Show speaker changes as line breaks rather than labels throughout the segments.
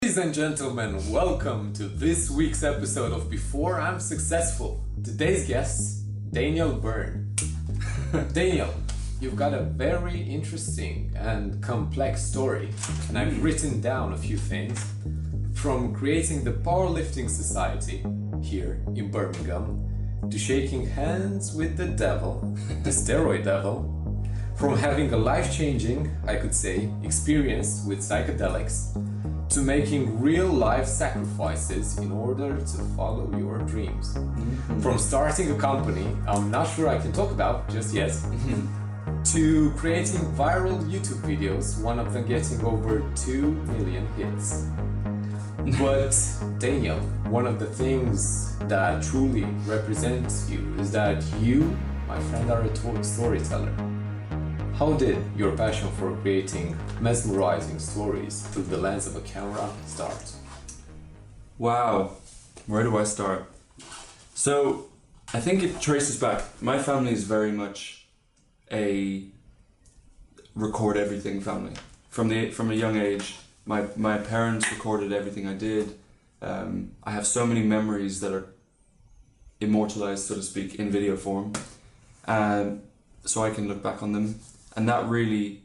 Ladies and gentlemen, welcome to this week's episode of Before I'm Successful. Today's guest, Daniel Byrne. Daniel, you've got a very interesting and complex story, and I've written down a few things. From creating the Powerlifting Society here in Birmingham, to shaking hands with the devil, the steroid devil, from having a life-changing, I could say, experience with psychedelics, to making real-life sacrifices in order to follow your dreams. From starting a company I'm not sure I can talk about just yet, to creating viral YouTube videos, one of them getting over 2 million hits. But Daniel, one of the things that truly represents you is that you, my friend, are a storyteller. How did your passion for creating mesmerizing stories through the lens of a camera start?
Wow, where do I start? So, I think it traces back. My family is very much a record everything family. From a young age, my parents recorded everything I did. I have so many memories that are immortalized, so to speak, in video form. So I can look back on them. And that really,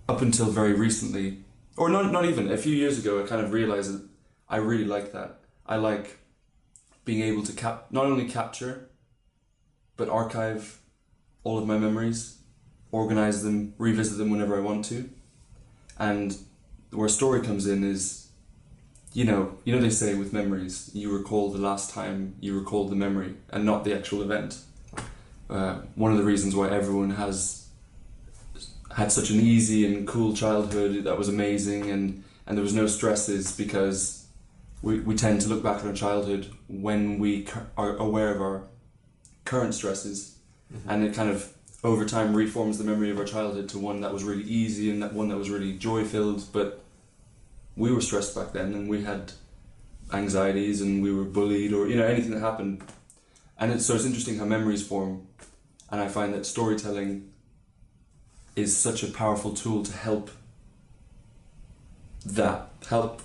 up until very recently, or not even, a few years ago, I kind of realized that I really like that. I like being able to not only capture, but archive all of my memories, organize them, revisit them whenever I want to. And where story comes in is, you know they say with memories, you recall the last time you recalled the memory and not the actual event. One of the reasons why everyone has had such an easy and cool childhood that was amazing and there was no stresses, because we tend to look back at our childhood when we are aware of our current stresses, and it kind of over time reforms the memory of our childhood to one that was really easy and that one that was really joy-filled. But we were stressed back then, and we had anxieties, and we were bullied, or anything that happened. And it's interesting how memories form, and I find that storytelling is such a powerful tool to help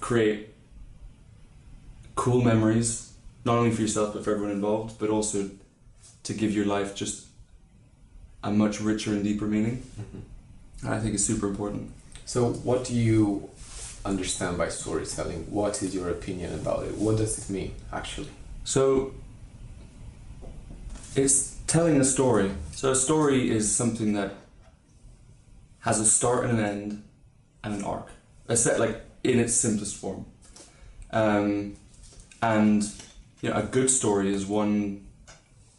create cool memories, not only for yourself but for everyone involved, but also to give your life just a much richer and deeper meaning. And I think it's super important.
So what do you understand by storytelling? What is your opinion about it? What does it mean, actually?
So, it's telling a story. So a story is something that has a start and an end and an arc. A set, like, in its simplest form. And a good story is one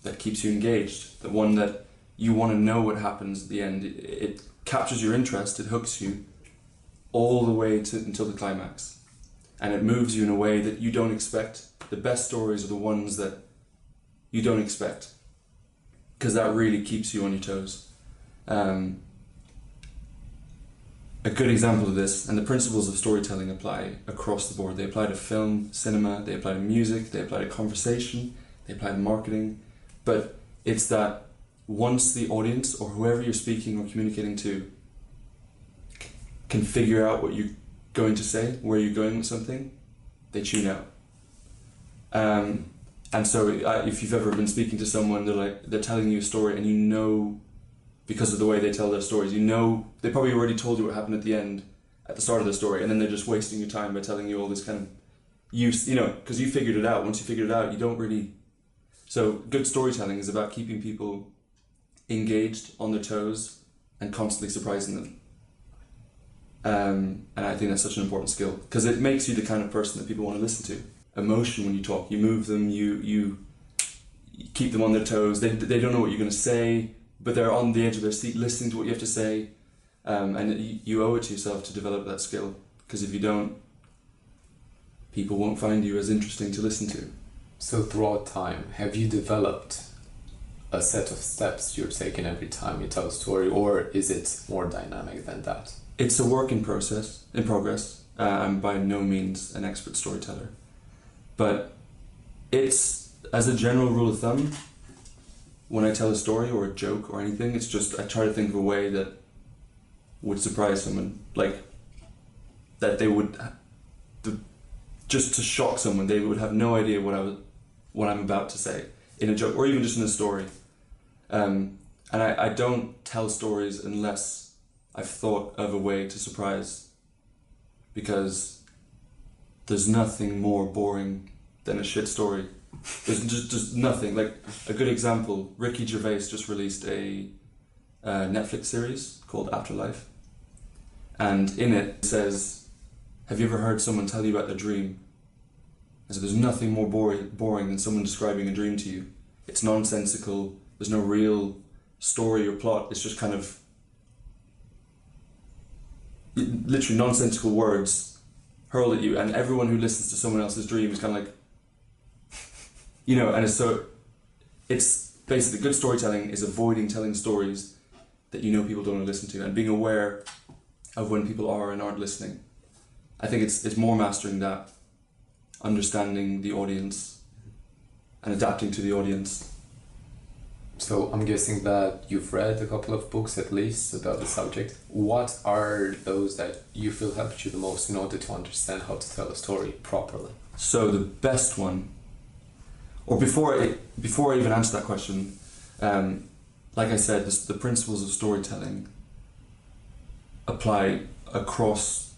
that keeps you engaged, the one that you want to know what happens at the end. It captures your interest, it hooks you all the way until the climax. And it moves you in a way that you don't expect. The best stories are the ones that you don't expect, because that really keeps you on your toes. A good example of this, and the principles of storytelling apply across the board. They apply to film, cinema, they apply to music, they apply to conversation, they apply to marketing. But it's that once the audience, or whoever you're speaking or communicating to, can figure out what you're going to say, where you're going with something, they tune out. And so if you've ever been speaking to someone, they're telling you a story, and because of the way they tell their stories, they probably already told you what happened at the start of the story, and then they're just wasting your time by telling you all this kind of because you figured it out. Once you figured it out, you don't really. So good storytelling is about keeping people engaged, on their toes, and constantly surprising them. And I think that's such an important skill, because it makes you the kind of person that people want to listen to. Emotion when you talk, you move them, you keep them on their toes. They don't know what you're going to say, but they're on the edge of their seat listening to what you have to say. And you owe it to yourself to develop that skill, because if you don't, people won't find you as interesting to listen to.
So throughout time, have you developed a set of steps you're taking every time you tell a story, or is it more dynamic than that?
It's a work in progress. I'm by no means an expert storyteller, but it's, as a general rule of thumb, when I tell a story or a joke or anything, it's just I try to think of a way that would surprise someone. Like, that they would, just to shock someone, they would have no idea what I'm about to say in a joke or even just in a story. And I don't tell stories unless I've thought of a way to surprise, because there's nothing more boring than a shit story. There's just nothing. Like, a good example, Ricky Gervais just released a Netflix series called Afterlife, and in it says, have you ever heard someone tell you about their dream? And so there's nothing more boring than someone describing a dream to you. It's nonsensical, there's no real story or plot, it's just kind of literally nonsensical words hurled at you, and everyone who listens to someone else's dream is kind of like, you know, and it's basically, good storytelling is avoiding telling stories that you know people don't want to listen to, and being aware of when people are and aren't listening. I think it's more mastering that, understanding the audience and adapting to the audience.
So I'm guessing that you've read a couple of books at least about the subject. What are those that you feel helped you the most in order to understand how to tell a story properly?
So the best one, or before I even answer that question, like I said, the principles of storytelling apply across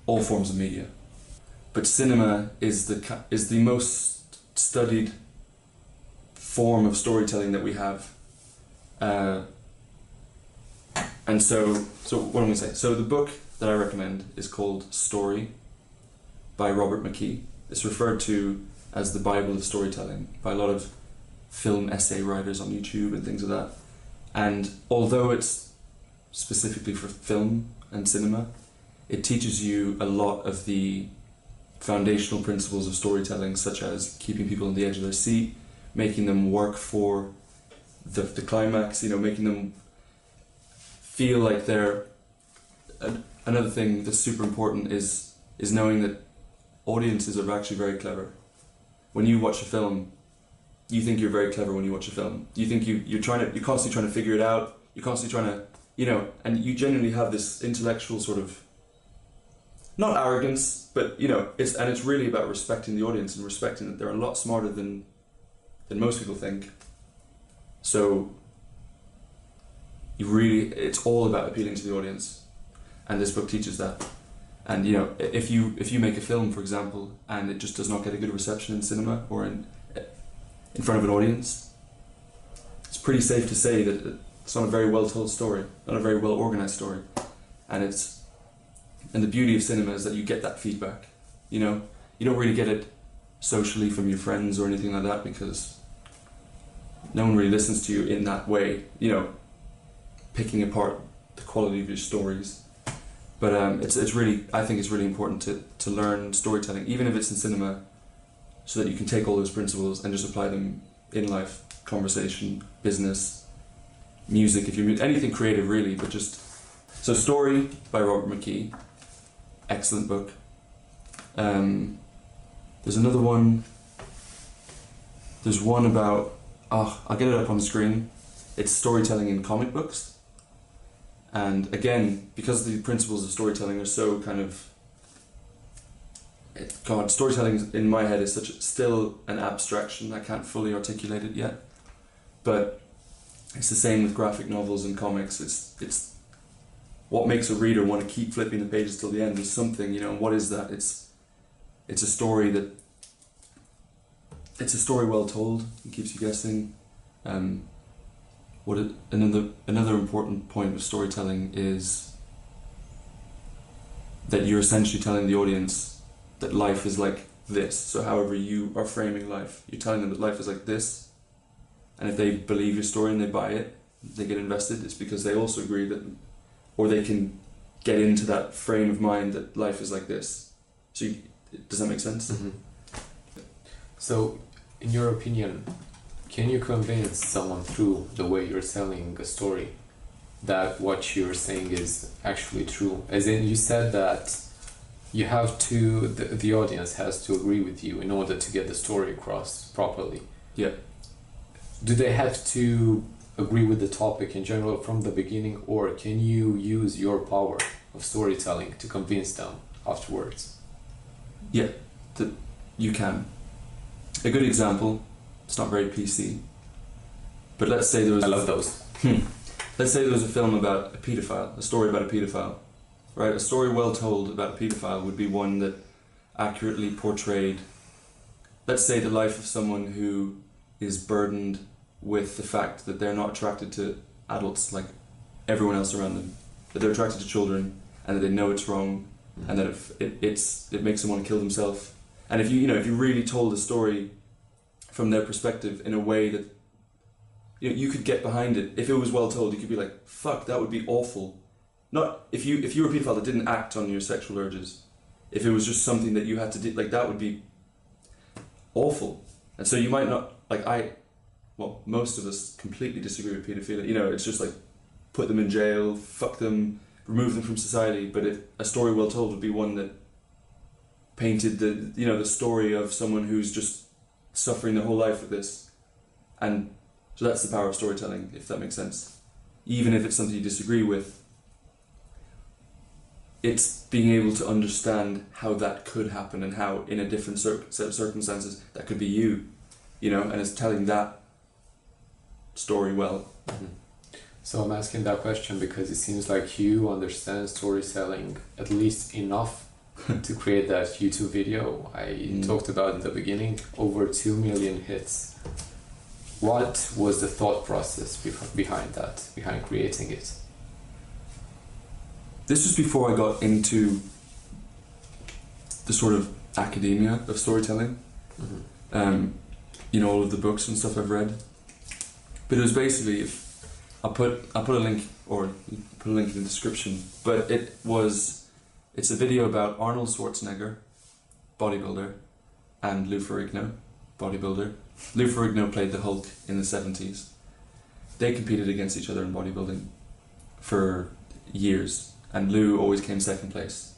all forms of media. But cinema is the most studied form of storytelling that we have, and so what am I going to say? So the book that I recommend is called Story by Robert McKee. It's referred to as the Bible of storytelling by a lot of film essay writers on YouTube and things like that. And although it's specifically for film and cinema, it teaches you a lot of the foundational principles of storytelling, such as keeping people on the edge of their seat, making them work for the climax, you know, making them feel like they're... Another thing that's super important is knowing that audiences are actually very clever. When you watch a film, you think you're very clever when you watch a film. You think you're constantly trying to figure it out, you're constantly trying to, you know, and you genuinely have this intellectual sort of, not arrogance, but, you know, it's really about respecting the audience and respecting that they're a lot smarter than most people think. So it's all about appealing to the audience, and this book teaches that. And, you know, if you make a film, for example, and it just does not get a good reception in cinema or in front of an audience, it's pretty safe to say that it's not a very well told story, not a very well organized story. And the beauty of cinema is that you get that feedback. You know, you don't really get it socially from your friends or anything like that, because no one really listens to you in that way, you know, picking apart the quality of your stories. But it's really, I think it's really important to learn storytelling, even if it's in cinema, so that you can take all those principles and just apply them in life, conversation, business, music, if you're anything creative really, but just... So Story by Robert McKee, excellent book. There's another one, there's one about, I'll get it up on the screen, it's storytelling in comic books. And again, because the principles of storytelling are so kind of... storytelling in my head is still an abstraction, I can't fully articulate it yet. But it's the same with graphic novels and comics. It's what makes a reader want to keep flipping the pages till the end is something, you know, and what is that? It's a story it's a story well told, it keeps you guessing. Another important point of storytelling is that you're essentially telling the audience that life is like this. So however you are framing life, you're telling them that life is like this, and if they believe your story and they buy it, they get invested, it's because they also agree that, or they can get into that frame of mind that life is like this. So does that make sense?
Mm-hmm. So in your opinion, can you convince someone through the way you're telling a story that what you're saying is actually true? As in, you said that you have to, the audience has to agree with you in order to get the story across properly.
Yeah.
Do they have to agree with the topic in general from the beginning, or can you use your power of storytelling to convince them afterwards.
Yeah, you can. A good example, it's not very PC, but let's say there was...
I love those.
Let's say there was a film about a paedophile, a story about a paedophile, right? A story well told about a paedophile would be one that accurately portrayed, let's say, the life of someone who is burdened with the fact that they're not attracted to adults like everyone else around them, that they're attracted to children, and that they know it's wrong, and that it makes them want to kill themselves. And if you really told a story from their perspective in a way that you could get behind it, if it was well told, you could be like, fuck, that would be awful. Not if you were a paedophile that didn't act on your sexual urges, if it was just something that you had to do, like, that would be awful. And so you might not, like, most of us completely disagree with paedophilia. It's just like, put them in jail, fuck them, remove them from society. But if a story well told would be one that painted the story of someone who's just suffering their whole life with this. And so that's the power of storytelling, if that makes sense. Even if it's something you disagree with, it's being able to understand how that could happen and how in a different set of circumstances that could be you, and it's telling that story well.
Mm-hmm. So I'm asking that question because it seems like you understand storytelling at least enough to create that YouTube video I talked about in the beginning, over 2 million hits. What was the thought process behind that, behind creating it?
This was before I got into the sort of academia of storytelling.
Mm-hmm.
All of the books and stuff I've read. But it was basically, I'll put a link in the description. But it's a video about Arnold Schwarzenegger, bodybuilder, and Lou Ferrigno, bodybuilder. Lou Ferrigno played the Hulk in the 70s. They competed against each other in bodybuilding for years, and Lou always came second place.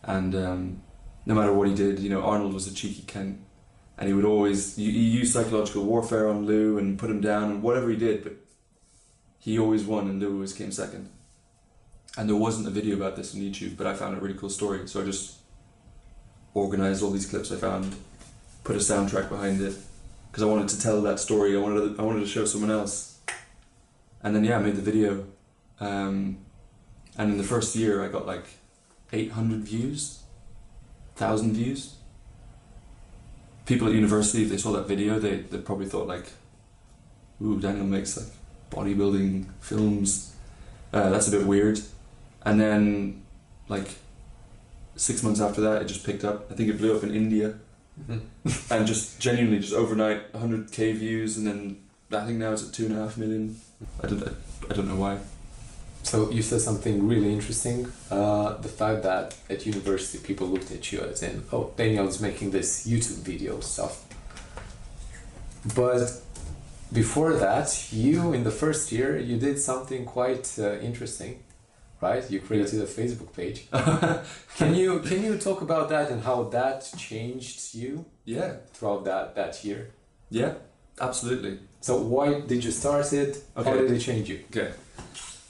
And no matter what he did, Arnold was a cheeky cunt, and he would always he used psychological warfare on Lou and put him down and whatever he did, but he always won and Lou always came second. And there wasn't a video about this on YouTube, but I found a really cool story, so I just organized all these clips I found, put a soundtrack behind it, because I wanted to tell that story. I wanted to show someone else. And then I made the video. And in the first year I got like 800 views, 1,000 views. People at university, if they saw that video, they probably thought like, ooh, Daniel makes like bodybuilding films. That's a bit weird. And then like 6 months after that, it just picked up. I think it blew up in India. Mm-hmm. And just genuinely, just overnight, 100k views, and then I think now it's at 2.5 million. I don't know why.
So you said something really interesting. The fact that at university people looked at you as in, oh, Daniel's making this YouTube video stuff. But before that, you in the first year, you did something quite interesting, right? You created a Facebook page. Can you talk about that and how that changed you?
Yeah.
Throughout that year.
Yeah, absolutely.
So why did you start it?
Okay.
How did it change you?
Okay.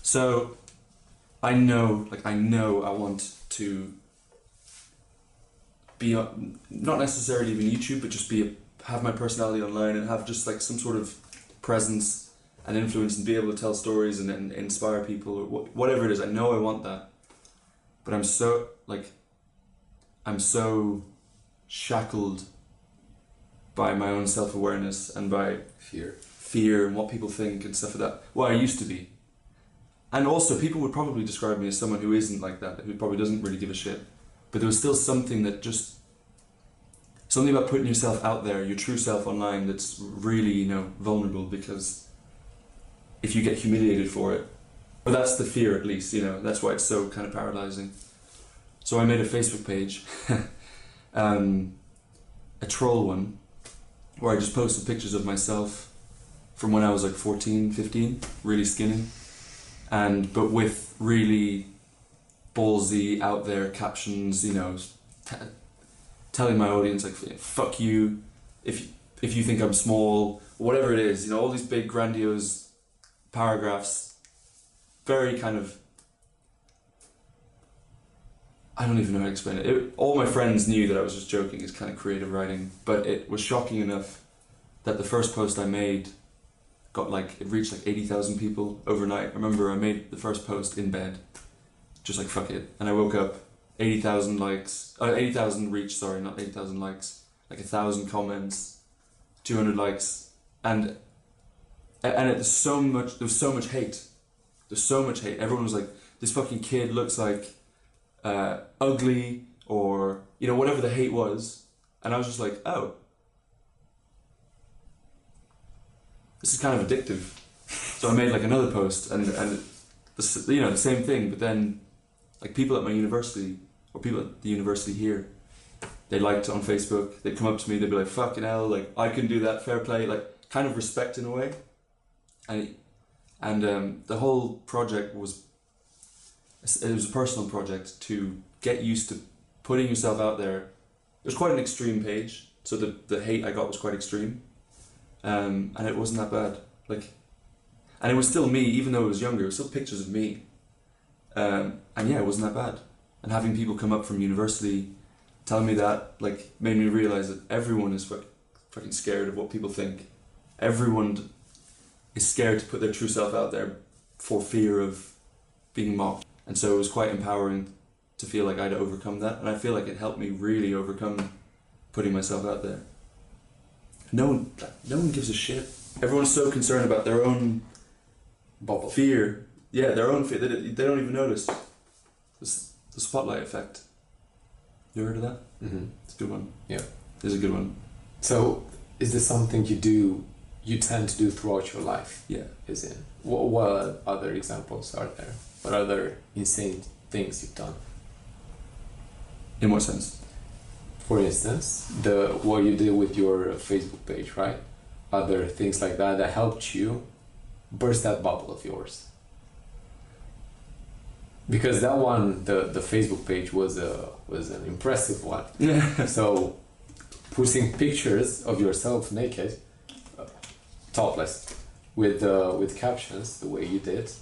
So I know I want to be not necessarily even YouTube, but just have my personality online and have just like some sort of presence and influence and be able to tell stories and inspire people or whatever it is. I know I want that, but I'm so shackled by my own self-awareness and by fear and what people think and stuff like that. Well, I used to be. And also, people would probably describe me as someone who isn't like that, who probably doesn't really give a shit. But there was still something about putting yourself out there, your true self online, that's really, vulnerable, because if you get humiliated for it, well, that's the fear at least, that's why it's so kind of paralyzing. So I made a Facebook page, a troll one, where I just posted pictures of myself from when I was like 14, 15, really skinny. But with really ballsy, out there captions, telling my audience like, fuck you, if you think I'm small, whatever it is, all these big grandiose paragraphs, very kind of, I don't even know how to explain it. All my friends knew that I was just joking. It's kind of creative writing, but it was shocking enough that the first post I made got like, it reached like 80,000 people overnight. I remember I made the first post in bed, just like fuck it, and I woke up, 80,000 likes, 80,000 reach, sorry, not 80,000 likes, like 1,000 comments, 200 likes, and there's so much hate. There's so much hate. Everyone was like, this fucking kid looks like ugly, or whatever the hate was, and I was just like, oh, this is kind of addictive. So I made like another post, and the same thing, but then like people at my university, or people at the university here, they liked it on Facebook. They'd come up to me, they'd be like, fucking hell, like I can do that, fair play, like kind of respect in a way. And the whole project was a personal project to get used to putting yourself out there. It was quite an extreme page, so the hate I got was quite extreme. And it wasn't that bad, and it was still me, even though it was younger. It was still pictures of me, and yeah, it wasn't that bad. And having people come up from university telling me that, like, made me realize that everyone is fucking scared of what people think. Everyone is scared to put their true self out there for fear of being mocked. And so it was quite empowering to feel like I'd overcome that, and I feel like it helped me really overcome putting myself out there. No one gives a shit. Everyone's so concerned about their own
bubble,
fear. Yeah, their own fear. They don't even notice. The spotlight effect. You heard of that?
Mm-hmm.
It's a good one.
Yeah,
it's a good one.
So, is this something you tend to do throughout your life?
Yeah.
Is in what other examples are there? What other insane things you've done?
In what sense?
For instance, what you did with your Facebook page, right? Other things like that helped you burst that bubble of yours. Because that one, the Facebook page was an impressive one.
Yeah.
So, posting pictures of yourself naked, topless, with captions the way you did,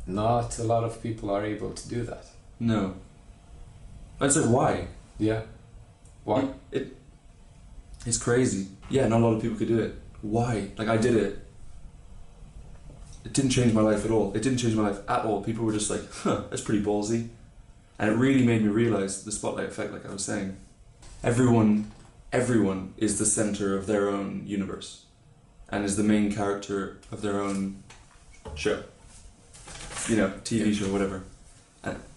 not a lot of people are able to do that.
No. It's like, why?
Yeah. Why?
It's crazy. Yeah, not a lot of people could do it. Why? Like, I did it. It didn't change my life at all. It didn't change my life at all. People were just like, huh, that's pretty ballsy. And it really made me realize the spotlight effect, like I was saying. Everyone is the center of their own universe and is the main character of their own show. TV show, whatever.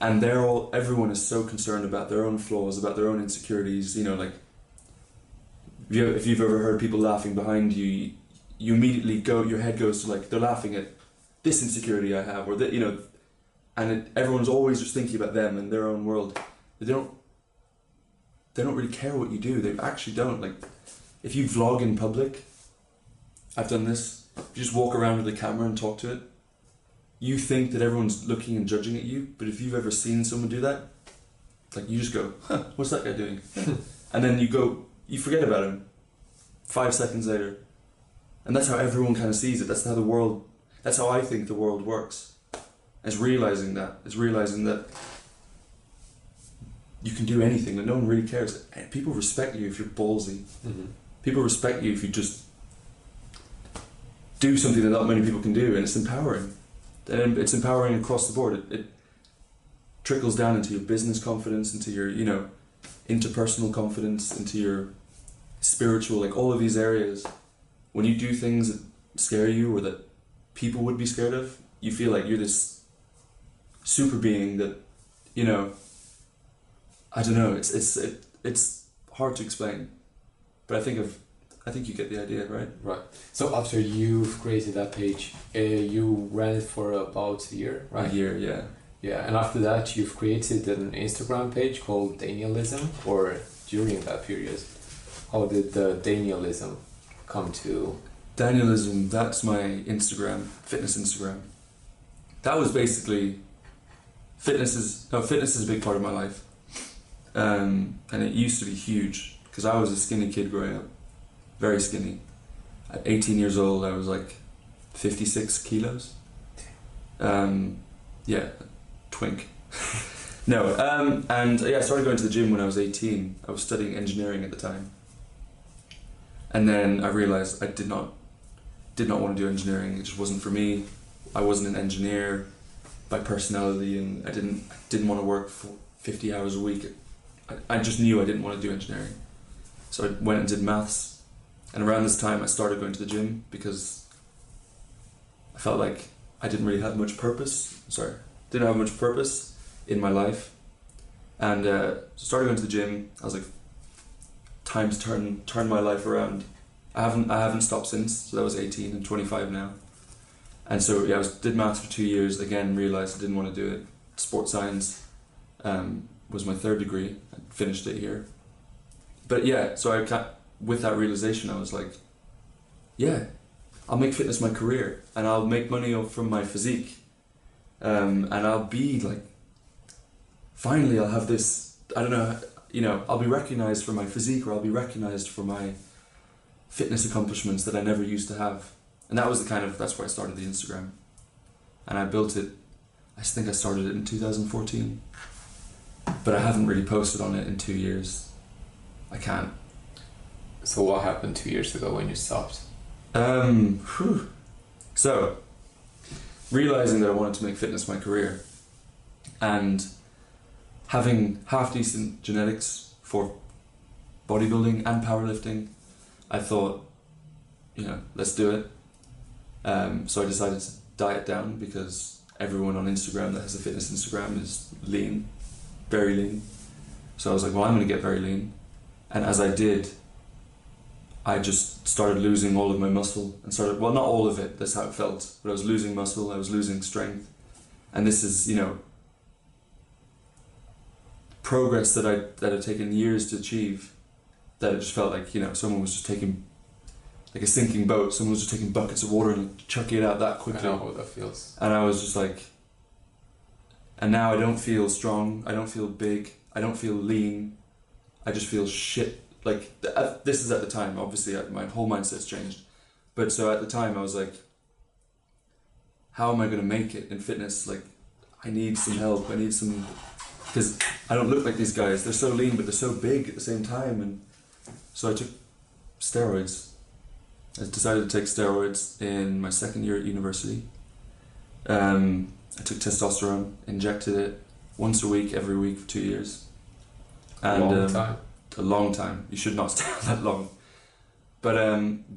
And everyone is so concerned about their own flaws, about their own insecurities, like, if you've ever heard people laughing behind you, you immediately your head goes to like, they're laughing at this insecurity I have, or that, and everyone's always just thinking about them and their own world. They don't really care what you do. They actually don't. Like, if you vlog in public, I've done this, you just walk around with a camera and talk to it, you think that everyone's looking and judging at you, but if you've ever seen someone do that, like, you just go, huh, what's that guy doing? And then you forget about him 5 seconds later. And that's how everyone kind of sees it. That's how I think the world works. It's realizing that you can do anything, that no one really cares. And people respect you if you're ballsy.
Mm-hmm.
People respect you if you just do something that not many people can do, and it's empowering. And it's empowering across the board. It trickles down into your business confidence, into your, interpersonal confidence, into your spiritual, like, all of these areas. When you do things that scare you or that people would be scared of, you feel like you're this super being that, I don't know, it's hard to explain. But I think you get the idea, right?
Right. So after you've created that page, you ran it for about a year, right?
A year, yeah.
Yeah, and after that you've created an Instagram page called Danielism, or during that period. How did the Danielism come to?
Danielism, that's my Instagram, fitness Instagram. That was basically, fitness is a big part of my life. And it used to be huge, because I was a skinny kid growing up. Very skinny. At 18 years old, I was like 56 kilos. Yeah, twink. No, and yeah, I started going to the gym when I was 18. I was studying engineering at the time. And then I realized I did not want to do engineering. It just wasn't for me. I wasn't an engineer by personality, and I didn't want to work for 50 hours a week. I just knew I didn't want to do engineering. So I went and did maths. And around this time I started going to the gym because I felt like I didn't really have much purpose. Didn't have much purpose in my life. And so started going to the gym. I was like, time to turn my life around. I haven't stopped since. So that was 18 and 25 now. And so yeah, did maths for 2 years. Again, realized I didn't want to do it. Sports science was my third degree. I finished it here. But yeah, so with that realization, I was like, yeah, I'll make fitness my career, and I'll make money from my physique, and I'll be like, finally I'll have this, I don't know, I'll be recognized for my physique, or I'll be recognized for my fitness accomplishments that I never used to have. And that was that's why I started the Instagram. And I built it, I think I started it in 2014, but I haven't really posted on it in 2 years. I can't.
So what happened 2 years ago when you stopped?
So, realizing that I wanted to make fitness my career, and having half-decent genetics for bodybuilding and powerlifting, I thought, let's do it. So I decided to diet down, because everyone on Instagram that has a fitness Instagram is lean, very lean. So I was like, well, I'm going to get very lean. And as I did, I just started losing all of my muscle and not all of it, that's how it felt, but I was losing muscle, I was losing strength. And this is, progress that had taken years to achieve, that it just felt like, someone was just taking, like a sinking boat, someone was just taking buckets of water and chucking it out that quickly.
I know how that feels.
And I was just like, and now I don't feel strong, I don't feel big, I don't feel lean, I just feel shit. Like, this is at the time, obviously my whole mindset's changed. But so at the time I was like, how am I going to make it in fitness? Like, I need some help, because I don't look like these guys. They're so lean, but they're so big at the same time. And so I took steroids. I decided to take steroids in my second year at university. I took testosterone, injected it once a week, every week for 2 years. And,
long time.
A long time. You should not stay that long. But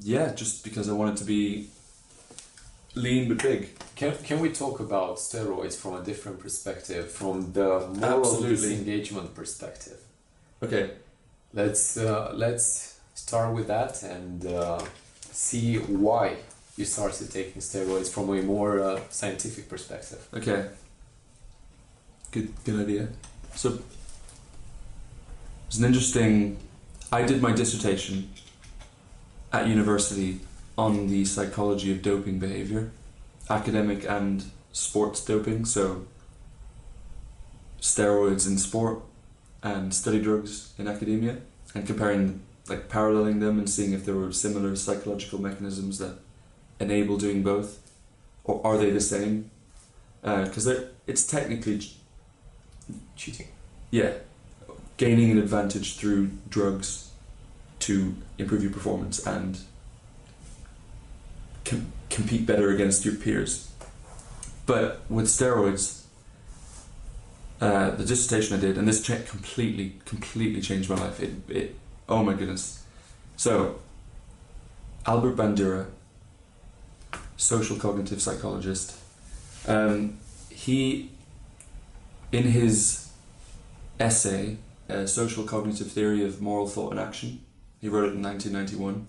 yeah, just because I wanted to be lean but big.
Can we talk about steroids from a different perspective, from the moral disengagement perspective?
Okay.
Let's start with that and see why you started taking steroids from a more scientific perspective.
Okay. Good idea. So it's an interesting. I did my dissertation at university on the psychology of doping behavior, academic and sports doping, so steroids in sport and study drugs in academia, and comparing, like paralleling them and seeing if there were similar psychological mechanisms that enable doing both, or are they the same? Because it's technically
cheating.
Yeah, gaining an advantage through drugs to improve your performance and compete better against your peers. But with steroids, the dissertation I did, and this completely changed my life. It oh my goodness. So, Albert Bandura, social cognitive psychologist, he, in his essay, Social Cognitive Theory of Moral Thought and Action, he wrote it in 1991.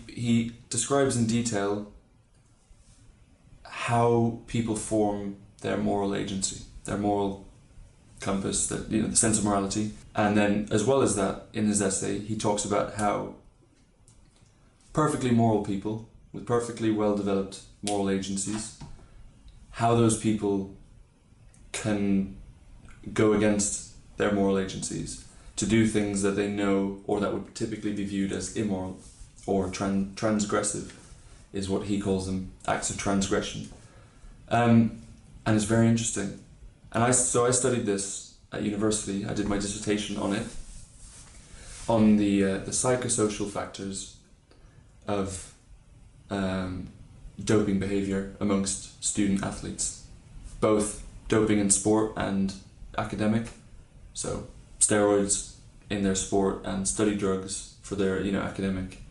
He describes in detail how people form their moral agency, their moral compass, the sense of morality. And then, as well as that, in his essay, he talks about how perfectly moral people with perfectly well-developed moral agencies, how those people can go against their moral agencies to do things that they know or that would typically be viewed as immoral or transgressive, is what he calls them, acts of transgression. And it's very interesting. And I studied this at university. I did my dissertation on it, on the psychosocial factors of doping behavior amongst student athletes, both doping in sport and academic. So steroids in their sport and study drugs for their academic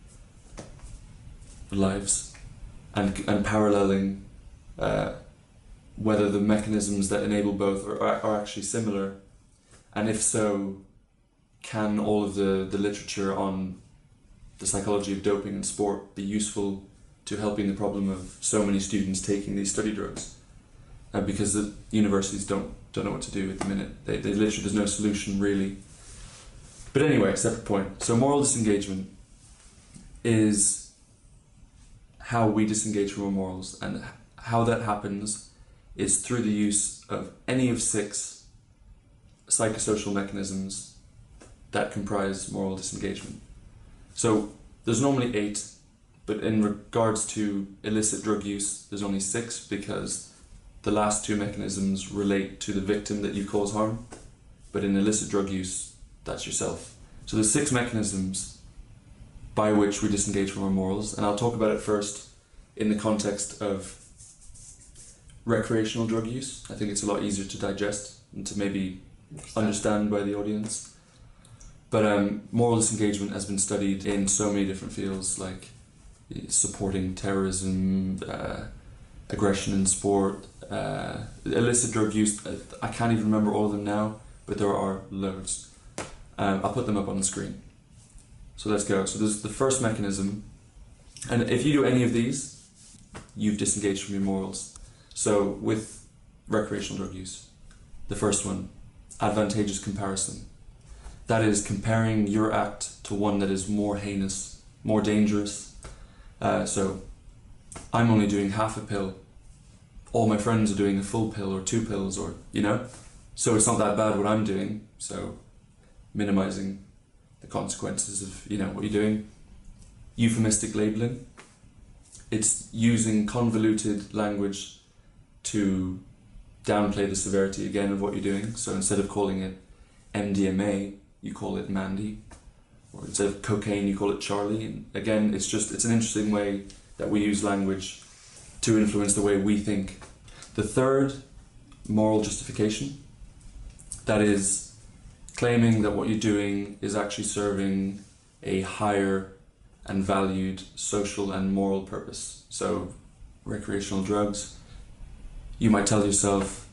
lives, and paralleling whether the mechanisms that enable both are actually similar, and if so, can all of the literature on the psychology of doping in sport be useful to helping the problem of so many students taking these study drugs, because the universities don't know what to do at the minute. They literally, there's no solution really. But anyway, separate point. So moral disengagement is how we disengage from our morals, and how that happens is through the use of any of 6 psychosocial mechanisms that comprise moral disengagement. So there's normally 8, but in regards to illicit drug use, there's only 6, because the last 2 mechanisms relate to the victim that you cause harm, but in illicit drug use, that's yourself. So there's 6 mechanisms by which we disengage from our morals, and I'll talk about it first in the context of recreational drug use. I think it's a lot easier to digest and to maybe understand by the audience. But moral disengagement has been studied in so many different fields, like supporting terrorism, aggression in sport, illicit drug use. I can't even remember all of them now, but there are loads. I'll put them up on the screen. So let's go. So there's the first mechanism, and if you do any of these, you've disengaged from your morals. So with recreational drug use, the first one, advantageous comparison. That is comparing your act to one that is more heinous, more dangerous. So I'm only doing half a pill. All my friends are doing a full pill or 2 pills, or so it's not that bad what I'm doing. So minimizing the consequences of what you're doing. Euphemistic labeling. It's using convoluted language to downplay the severity again of what you're doing. So instead of calling it MDMA, you call it Mandy, or instead of cocaine, you call it Charlie. And again, it's an interesting way that we use language to influence the way we think. The third, moral justification. That is claiming that what you're doing is actually serving a higher and valued social and moral purpose. So recreational drugs, you might tell yourself,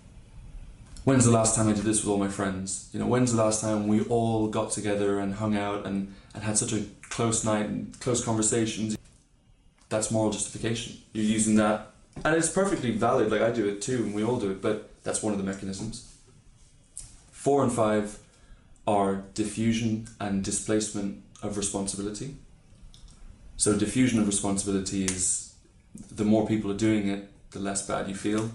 when's the last time I did this with all my friends? When's the last time we all got together and hung out and had such a close night and close conversations? That's moral justification. You're using that, and it's perfectly valid. Like, I do it too, and we all do it, but that's one of the mechanisms. 4 and 5 are diffusion and displacement of responsibility. So diffusion of responsibility is, the more people are doing it, the less bad you feel.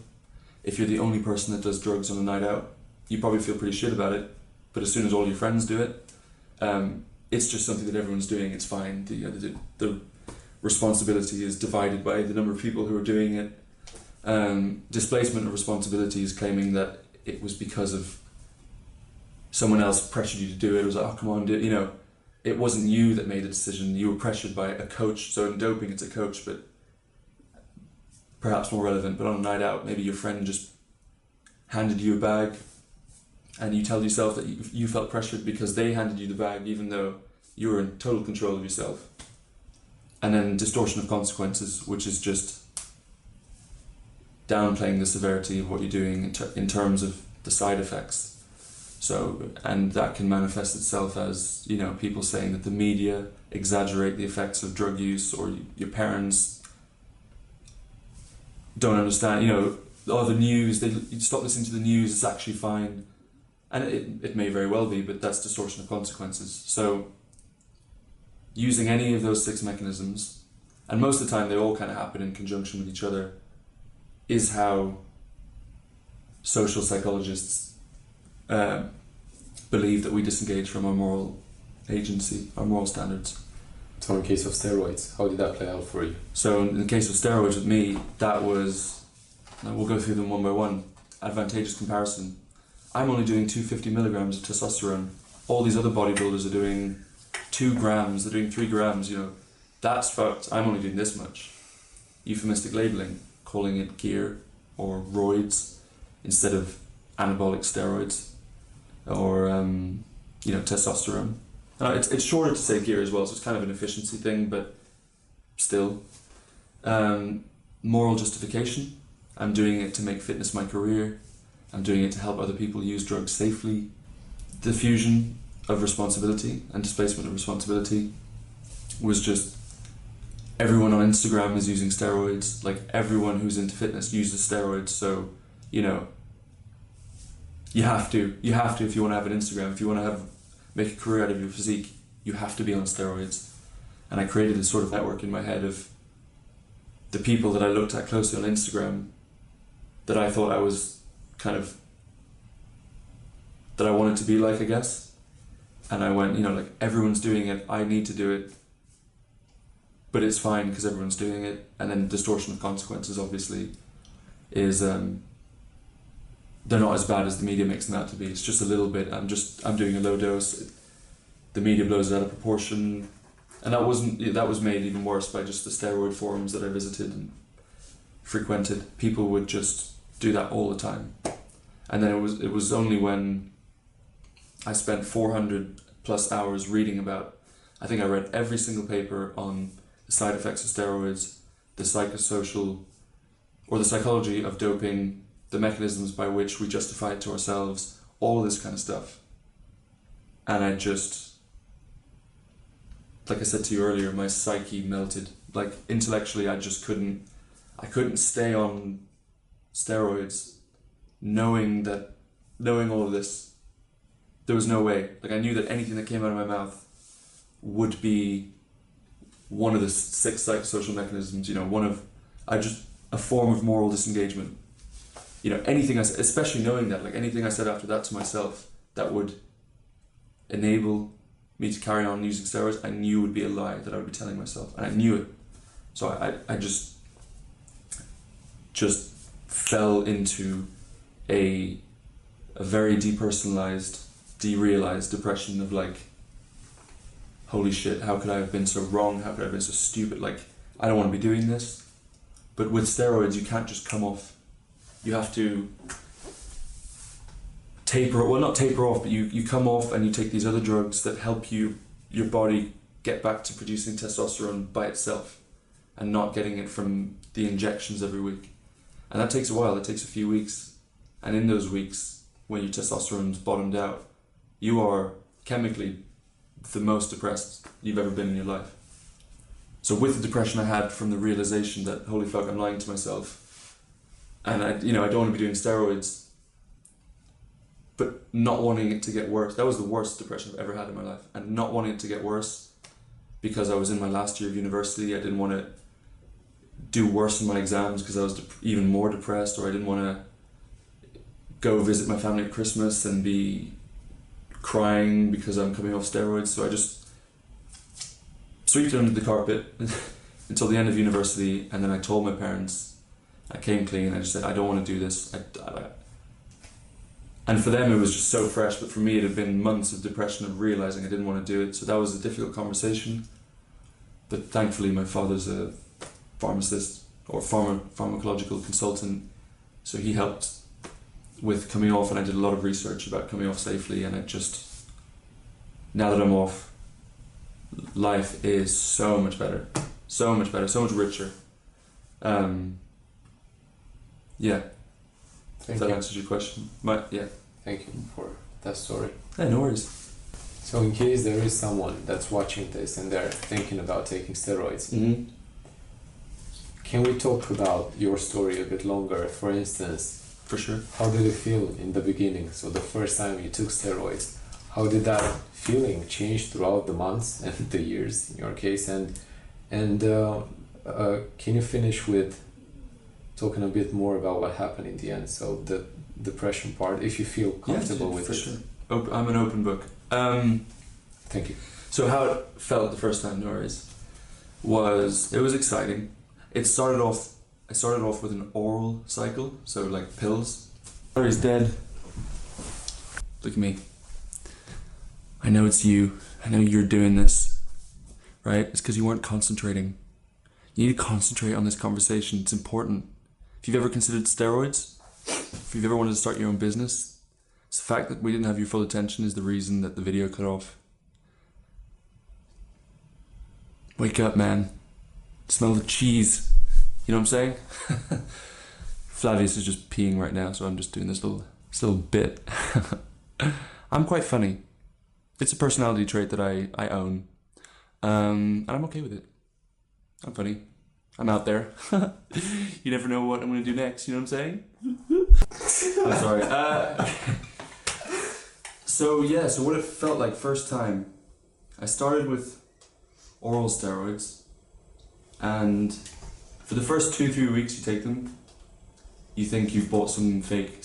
If you're the only person that does drugs on a night out, you probably feel pretty shit about it, but as soon as all your friends do it, it's just something that everyone's doing, it's fine. The responsibility is divided by the number of people who are doing it. Displacement of responsibility is claiming that it was because of someone else pressured you to do it. It was like, oh, come on, do it. It wasn't you that made the decision, you were pressured by a coach. So in doping, it's a coach, but perhaps more relevant, but on a night out, maybe your friend just handed you a bag and you tell yourself that you felt pressured because they handed you the bag, even though you were in total control of yourself. And then distortion of consequences, which is just downplaying the severity of what you're doing in terms of the side effects. So, and that can manifest itself as, people saying that the media exaggerate the effects of drug use, or your parents don't understand, the news, you stop listening to the news, it's actually fine. And it may very well be, but that's distortion of consequences. So using any of those 6 mechanisms, and most of the time they all kind of happen in conjunction with each other, is how social psychologists believe that we disengage from our moral agency, our moral standards.
So in case of steroids, how did that play out for you?
So in the case of steroids with me, that was, we'll go through them one by one. Advantageous comparison. I'm only doing 250 milligrams of testosterone. All these other bodybuilders are doing 2 grams, they're doing 3 grams, you know. That's fucked. I'm only doing this much. Euphemistic labeling, calling it gear or roids instead of anabolic steroids or, you know, testosterone. It's shorter to say gear as well, so it's kind of an efficiency thing, but still. Moral justification. I'm doing it to make fitness my career. I'm doing it to help other people use drugs safely. Diffusion of responsibility and displacement of responsibility was just everyone on Instagram is using steroids. Like everyone who's into fitness uses steroids. So, you know, you have to if you want to have an Instagram, if you want to make a career out of your physique, you have to be on steroids. And I created this sort of network in my head of the people that I looked at closely on Instagram that I thought I was kind of, that I wanted to be like, I guess. And I went, you know, like everyone's doing it, I need to do it, but it's fine because everyone's doing it. And then distortion of consequences obviously is, they're not as bad as the media makes them out to be. It's just a little bit, I'm doing a low dose, the media blows it out of proportion. And that was made even worse by just the steroid forums that I visited and frequented. People would just do that all the time. And then it was only when I spent 400 plus hours reading about, I think I read every single paper on the side effects of steroids, the psychosocial or the psychology of doping, the mechanisms by which we justify it to ourselves, all of this kind of stuff. And I just, like I said to you earlier, my psyche melted. Like intellectually, I couldn't stay on steroids knowing all of this. There was no way. Like I knew that anything that came out of my mouth would be one of the 6 psychosocial mechanisms, you know, a form of moral disengagement. You know, anything I said, especially knowing that, like anything I said after that to myself that would enable me to carry on using steroids, I knew would be a lie that I would be telling myself, and I knew it. So I just fell into a very depersonalized, derealized depression of like, holy shit, how could I have been so wrong? How could I have been so stupid? Like, I don't want to be doing this. But with steroids, you can't just come off. You have to not taper off, but you come off and you take these other drugs that help your body get back to producing testosterone by itself and not getting it from the injections every week. And that takes a while, that takes a few weeks. And in those weeks, when your testosterone's bottomed out, you are chemically the most depressed you've ever been in your life. So with the depression I had from the realization that, holy fuck, I'm lying to myself, and I don't want to be doing steroids, but not wanting it to get worse. That was the worst depression I've ever had in my life, and not wanting it to get worse because I was in my last year of university. I didn't want to do worse in my exams because I was even more depressed, or I didn't want to go visit my family at Christmas and be crying because I'm coming off steroids. So I just swept it under the carpet until the end of university, and then I told my parents, I came clean, I just said, I don't want to do this. And for them it was just so fresh, but for me it had been months of depression of realizing I didn't want to do it. So that was a difficult conversation, but thankfully my father's a pharmacist or pharmacological consultant, so he helped with coming off, and I did a lot of research about coming off safely, and now that I'm off, life is so much better, so much richer. Yeah. If that answers your question. Yeah.
Thank you for that story.
Yeah, no worries.
So in case there is someone that's watching this and they're thinking about taking steroids, can we talk about your story a bit longer? For instance,
for sure.
How did it feel in the beginning? So the first time you took steroids, how did that feeling change throughout the months and the years in your case? And can you finish with talking a bit more about what happened in the end? So the depression part, if you feel comfortable with
for
it.
Sure. I'm an open book.
Thank you.
So how it felt the first time, Norris, it was exciting. I started off with an oral cycle, so like pills. He's dead. look at me. I know it's you. I know you're doing this, right? It's because you weren't concentrating. You need to concentrate on this conversation. It's important. If you've ever considered steroids, if you've ever wanted to start your own business, it's the fact that we didn't have your full attention is the reason that the video cut off. Wake up, man. Smell the cheese. You know what I'm saying? Flavius is just peeing right now, so I'm just doing this little bit. I'm quite funny. It's a personality trait that I own. And I'm okay with it. I'm funny. I'm out there. You never know what I'm going to do next, you know what I'm saying? I'm sorry. So what it felt like first time, I started with oral steroids, and for the first 2-3 weeks you take them, you think you've bought something fake,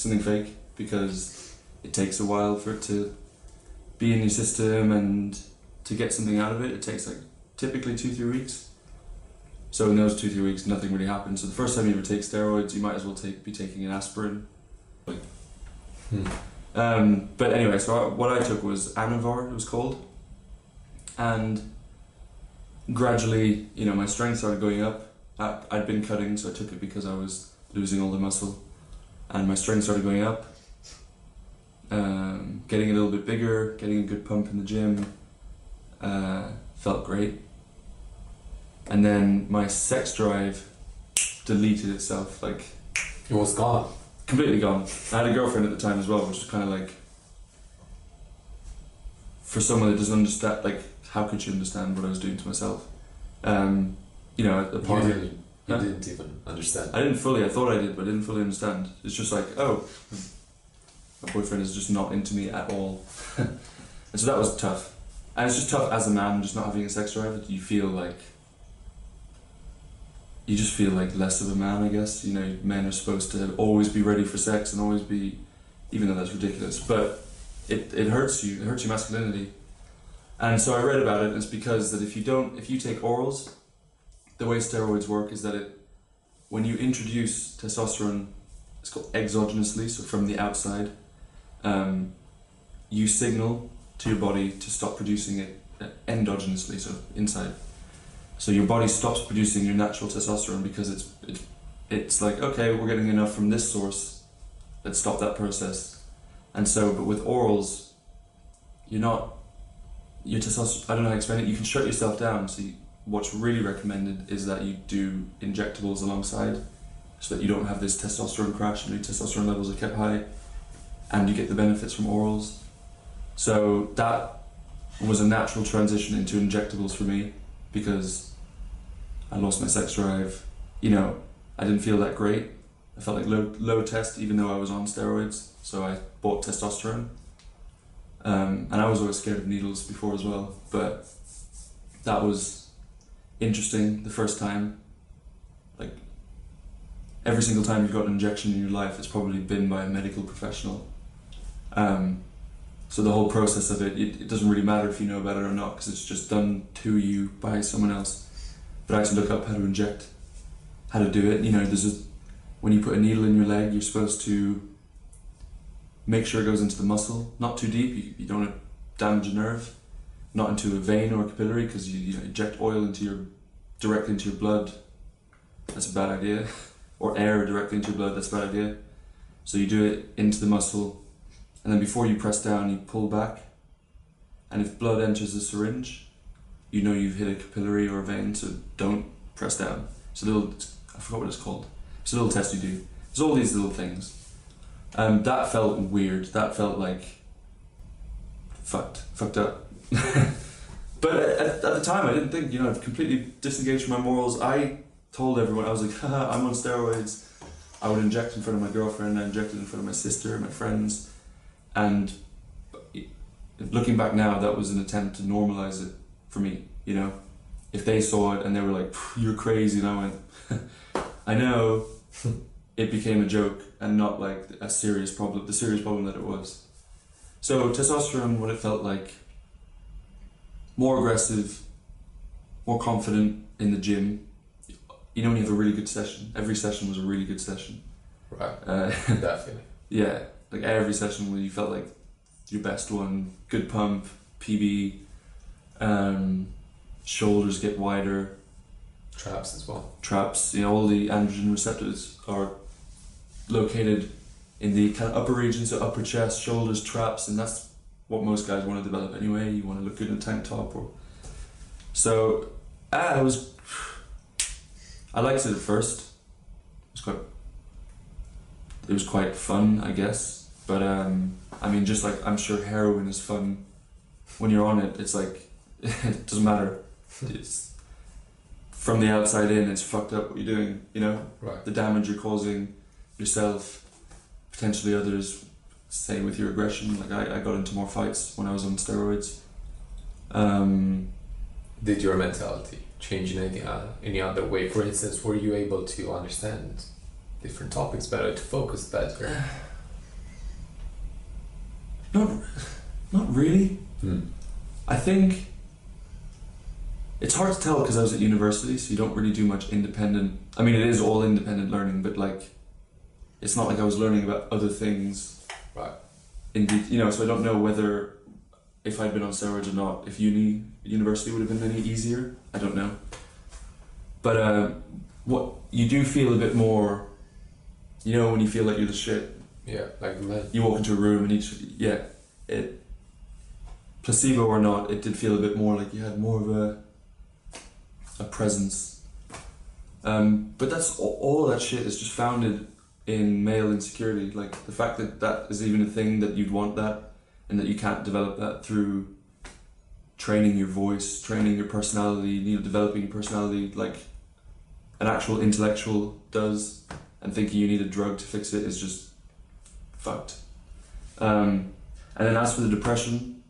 because it takes a while for it to be in your system and to get something out of it. It takes like typically 2-3 weeks. So in those 2-3 weeks, nothing really happens. So the first time you ever take steroids, you might as well be taking an aspirin. But anyway, so what I took was Anavar, it was called, and gradually, my strength started going up. I'd been cutting, so I took it because I was losing all the muscle, and my strength started going up, getting a little bit bigger, getting a good pump in the gym, felt great. And then my sex drive deleted itself, like...
It was gone.
Completely gone. I had a girlfriend at the time as well, which was kind of like... For someone that doesn't understand, like, how could she understand what I was doing to myself? At the point...
You didn't even understand.
I didn't fully, I thought I did, but I didn't fully understand. It's just like, oh, my boyfriend is just not into me at all. And so that was tough. And it's just tough as a man, just not having a sex drive, that you just feel like less of a man, I guess. Men are supposed to always be ready for sex and always be, even though that's ridiculous, but it hurts you, it hurts your masculinity. And so I read about it, and it's because that if you take orals, the way steroids work is that when you introduce testosterone, it's called exogenously, so from the outside, you signal to your body to stop producing it endogenously, so inside. So your body stops producing your natural testosterone because it's like, okay, we're getting enough from this source, let's stop that process. And so, but with orals, your testosterone, I don't know how to explain it, you can shut yourself down. So what's really recommended is that you do injectables alongside, so that you don't have this testosterone crash and your testosterone levels are kept high, and you get the benefits from orals. So that was a natural transition into injectables for me, because I lost my sex drive. I didn't feel that great. I felt like low test, even though I was on steroids. So I bought testosterone. And I was always scared of needles before as well. But that was interesting the first time. Like, every single time you've got an injection in your life, it's probably been by a medical professional. So the whole process of it doesn't really matter if you know about it or not, because it's just done to you by someone else. But I had to look up how to inject, how to do it. When you put a needle in your leg, you're supposed to make sure it goes into the muscle, not too deep. You don't want to damage a nerve, not into a vein or a capillary, because you inject oil directly into your blood. That's a bad idea. Or air directly into your blood. That's a bad idea. So you do it into the muscle, and then before you press down, you pull back. And if blood enters the syringe, you've hit a capillary or a vein, so don't press down. I forgot what it's called. It's a little test you do. There's all these little things. That felt weird. That felt like fucked up. But at the time, I didn't think, I've completely disengaged from my morals. I told everyone, I was like, haha, I'm on steroids. I would inject in front of my girlfriend, I injected in front of my sister, my friends. And looking back now, that was an attempt to normalize it for me, If they saw it and they were like, you're crazy, and I went, I know, it became a joke and not like the serious problem that it was. So testosterone, what it felt like, more aggressive, more confident in the gym. When you have a really good session, every session was a really good session.
Right, definitely.
Yeah, like every session where you felt like your best one, good pump, PB, shoulders get wider.
Traps as well.
Traps, all the androgen receptors are located in the kind of upper regions, so upper chest, shoulders, traps, and that's what most guys want to develop anyway. You want to look good in a tank top, so I liked it at first. It was quite fun, I guess. But just like I'm sure heroin is fun when you're on it. It's like it doesn't matter. It's from the outside in, it's fucked up what you're doing.
Right.
The damage you're causing yourself, potentially others. Say with your aggression. Like I got into more fights when I was on steroids.
Did your mentality change in any other way? For instance, were you able to understand different topics better, to focus better?
Not really. I think it's hard to tell because I was at university, so you don't really do much independent. I mean, it is all independent learning, but like, it's not like I was learning about other things.
Right.
So I don't know whether if I'd been on steroids or not, if university would have been any easier. I don't know. But what you do feel a bit more, when you feel like you're the shit.
Yeah, like the man.
You walk into a room and placebo or not, it did feel a bit more like you had more of a presence. But that's all that shit is just founded in male insecurity. Like the fact that is even a thing, that you'd want that, and that you can't develop that through training your voice, training your personality, developing your personality like an actual intellectual does, and thinking you need a drug to fix it is just fucked. And then as for the depression,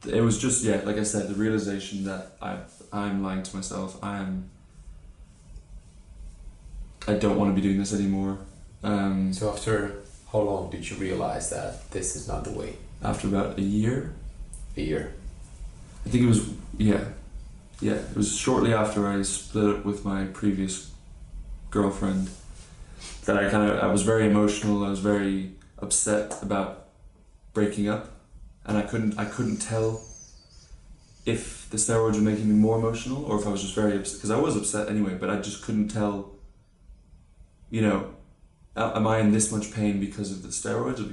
it was just, like I said, the realization that I'm lying to myself. I don't want to be doing this anymore.
So after how long did you realize that this is not the way?
After about a year.
A year.
I think it was, it was shortly after I split up with my previous girlfriend that I was very emotional. I was very upset about breaking up, and I couldn't tell if the steroids were making me more emotional or if I was just very upset, because I was upset anyway, but I just couldn't tell, am I in this much pain because of the steroids, or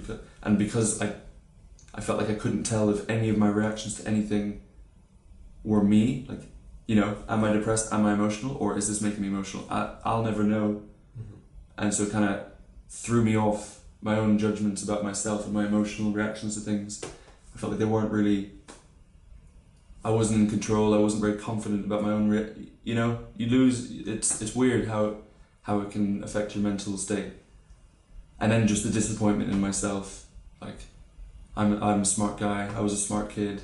because I felt like I couldn't tell if any of my reactions to anything were me, like, am I depressed, am I emotional, or is this making me emotional? I'll never know.
Mm-hmm.
And so it kind of threw me off my own judgments about myself and my emotional reactions to things. I felt like they weren't really, I wasn't in control, I wasn't very confident about my own, you lose, it's weird how it can affect your mental state. And then just the disappointment in myself, like, I'm a smart guy, I was a smart kid,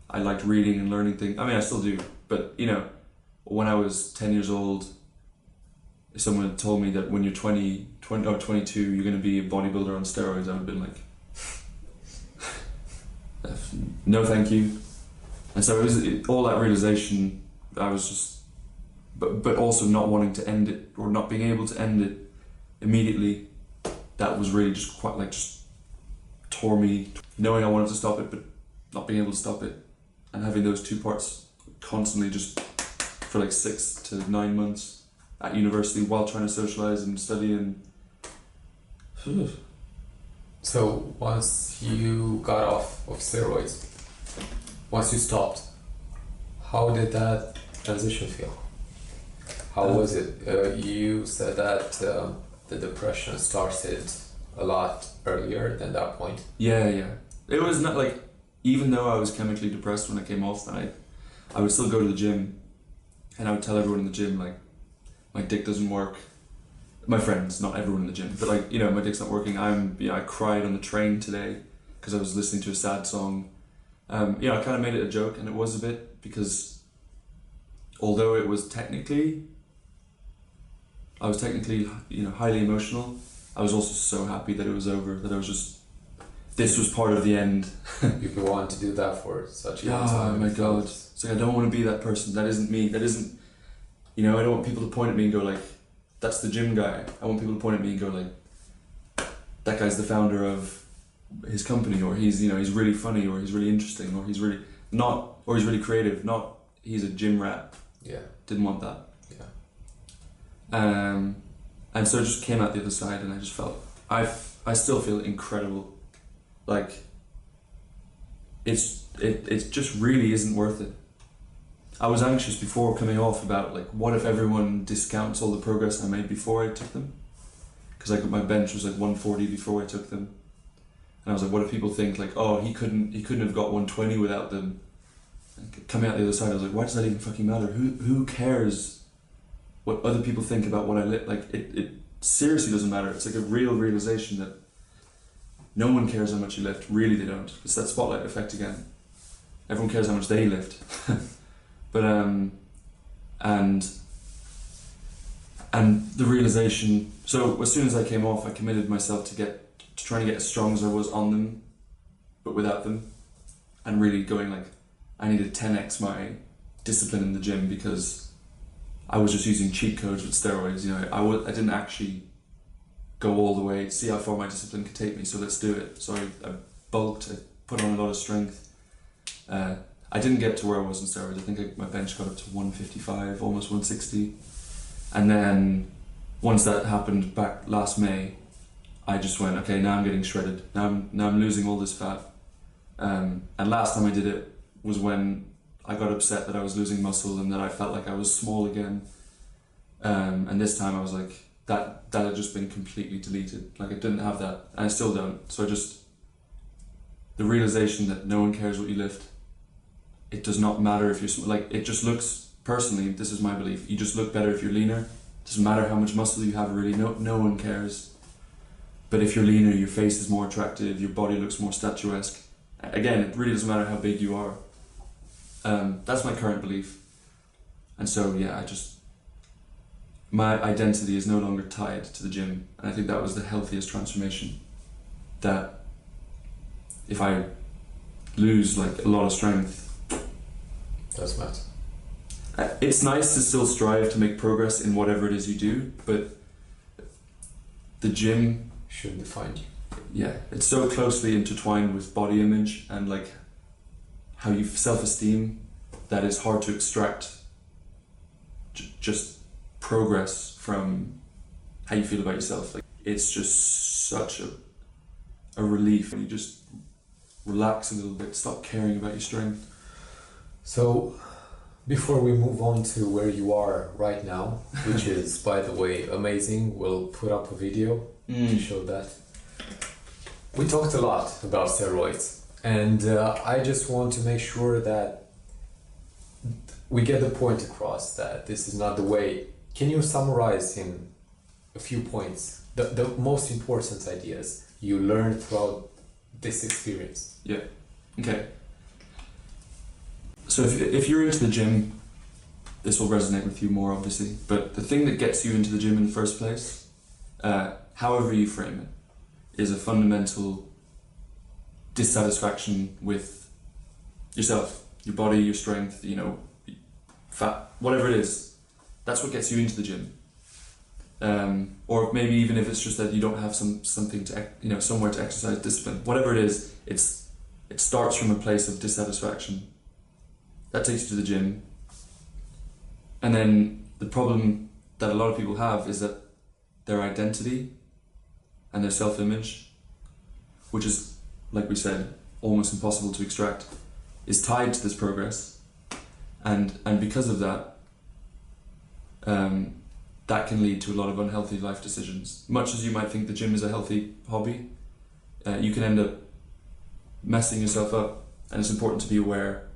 I liked reading and learning things. I mean, I still do, but when I was 10 years old, if someone had told me that when you're 20 or 22, you're going to be a bodybuilder on steroids, I would have been like, no thank you. And so it was all that realization, I was just, but also not wanting to end it, or not being able to end it immediately, that was really just quite just tore me. Knowing I wanted to stop it, but not being able to stop it, and having those two parts constantly just for like 6 to 9 months at university while trying to socialize and study and.
So once you got off of steroids, once you stopped, how did that transition feel? How was it? You said that the depression started a lot earlier than that point.
Yeah. It was not like, even though I was chemically depressed when I came off, I would still go to the gym, and I would tell everyone in the gym, like, my dick doesn't work. My friends, not everyone in the gym, but like, my dick's not working. I cried on the train today because I was listening to a sad song. I kind of made it a joke, and it was a bit, because although it was I was technically, highly emotional, I was also so happy that it was over, that I was just, this was part of the end.
You've been wanting to do that for such a long time.
Oh my God. It's like, I don't want to be that person. That isn't me. That isn't, I don't want people to point at me and go like, that's the gym guy. I want people to point at me and go like, that guy's the founder of his company, or he's he's really funny, or he's really interesting, or he's really not, or he's really creative. Not he's a gym rat.
Yeah.
Didn't want that.
Yeah.
And so it just came out the other side, and I just felt I still feel incredible. Like it just really isn't worth it. I was anxious before coming off about like, what if everyone discounts all the progress I made before I took them? Because like my bench was like 140 before I took them, and I was like, what if people think like, oh, he couldn't have got 120 without them? And coming out the other side, I was like, why does that even fucking matter? Who cares what other people think about what I lit? Like it seriously doesn't matter. It's like a real realization that no one cares how much you lift. Really, they don't. It's that spotlight effect again. Everyone cares how much they lift. But and the realization. So as soon as I came off, I committed myself to trying to get as strong as I was on them, but without them, and really going like, I needed 10x my discipline in the gym, because I was just using cheat codes with steroids. You know, I didn't actually go all the way, see how far my discipline could take me. So let's do it. So I bulked. I put on a lot of strength. I didn't get to where I was in steroids. I think my bench got up to 155, almost 160. And then once that happened back last May, I just went, okay, now I'm getting shredded. Now I'm losing all this fat. And last time I did it was when I got upset that I was losing muscle and that I felt like I was small again. And this time I was like, that had just been completely deleted. Like I didn't have that, and I still don't. So the realization that no one cares what you lift. It does not matter if you're like, it just looks, personally, this is my belief, you just look better if you're leaner. It doesn't matter how much muscle you have, really, no one cares. But if you're leaner, your face is more attractive, your body looks more statuesque. Again, it really doesn't matter how big you are. That's my current belief. And so yeah, my identity is no longer tied to the gym, and I think that was the healthiest transformation. That if I lose like a lot of strength,
that's mad.
It's nice to still strive to make progress in whatever it is you do, but the gym
should define you.
Yeah, it's so closely intertwined with body image and like how you self-esteem that it's hard to extract just progress from how you feel about yourself. Like it's just such a relief when you just relax a little bit, stop caring about your strength.
So, before we move on to where you are right now, which is, by the way, amazing, we'll put up a video to show that. We talked a lot about steroids, and I just want to make sure that we get the point across that this is not the way. Can you summarize in a few points the most important ideas you learned throughout this experience?
Yeah, okay. So if you're into the gym, this will resonate with you more obviously, but the thing that gets you into the gym in the first place, however you frame it, is a fundamental dissatisfaction with yourself, your body, your strength, fat, whatever it is. That's what gets you into the gym. Or maybe even if it's just that you don't have something to, somewhere to exercise discipline, whatever it is, it starts from a place of dissatisfaction. That takes you to the gym. And then the problem that a lot of people have is that their identity and their self-image, which is, like we said, almost impossible to extract, is tied to this progress. And because of that, that can lead to a lot of unhealthy life decisions. Much as you might think the gym is a healthy hobby, you can end up messing yourself up, and it's important to be aware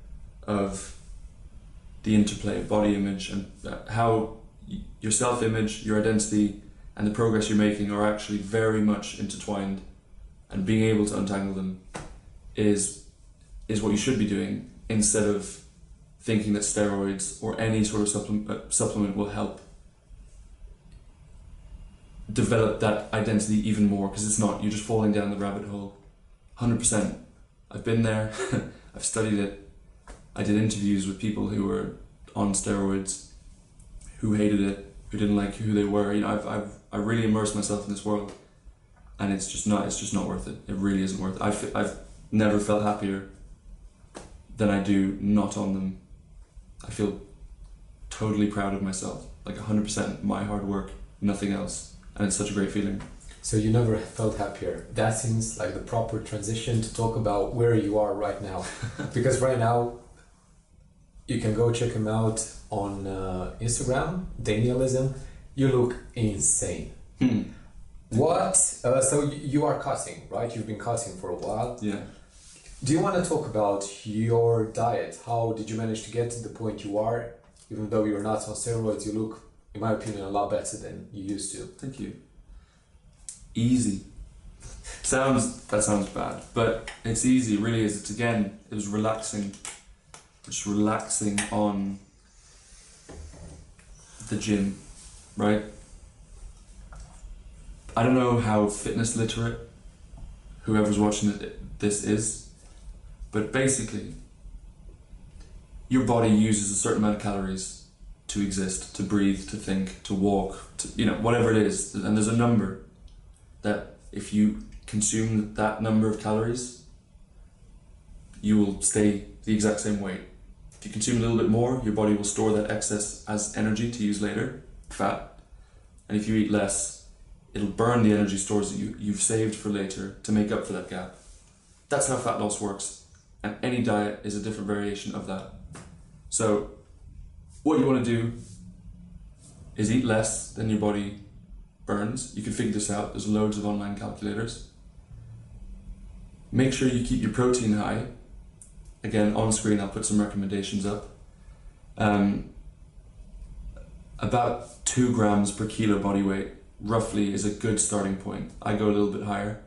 of the interplay of body image and how your self-image, your identity, and the progress you're making are actually very much intertwined, and being able to untangle them is what you should be doing, instead of thinking that steroids or any sort of supplement will help develop that identity even more, because it's not. You're just falling down the rabbit hole. 100%. I've been there. I've studied it. I did interviews with people who were on steroids, who hated it, who didn't like who they were. I really immersed myself in this world, and it's just not worth it. It really isn't worth it. I've never felt happier than I do not on them. I feel totally proud of myself, like 100% my hard work, nothing else, and it's such a great feeling.
So you never felt happier. That seems like the proper transition to talk about where you are right now. Because right now, you can go check him out on Instagram, Danielism. You look insane. What? So you are cutting, right? You've been cutting for a while.
Yeah.
Do you want to talk about your diet? How did you manage to get to the point you are? Even though you're not on steroids, you look, in my opinion, a lot better than you used to.
Thank you. Easy. That sounds bad, but it's easy, really is. It was relaxing. Just relaxing on the gym, right? I don't know how fitness literate whoever's watching this is, but basically, your body uses a certain amount of calories to exist, to breathe, to think, to walk, to, whatever it is, and there's a number that if you consume that number of calories, you will stay the exact same weight. If you consume a little bit more, your body will store that excess as energy to use later, fat. And if you eat less, it'll burn the energy stores that you've saved for later to make up for that gap. That's how fat loss works. And any diet is a different variation of that. So what you want to do is eat less than your body burns. You can figure this out. There's loads of online calculators. Make sure you keep your protein high. Again, on screen, I'll put some recommendations up. About 2 grams per kilo body weight, roughly, is a good starting point. I go a little bit higher.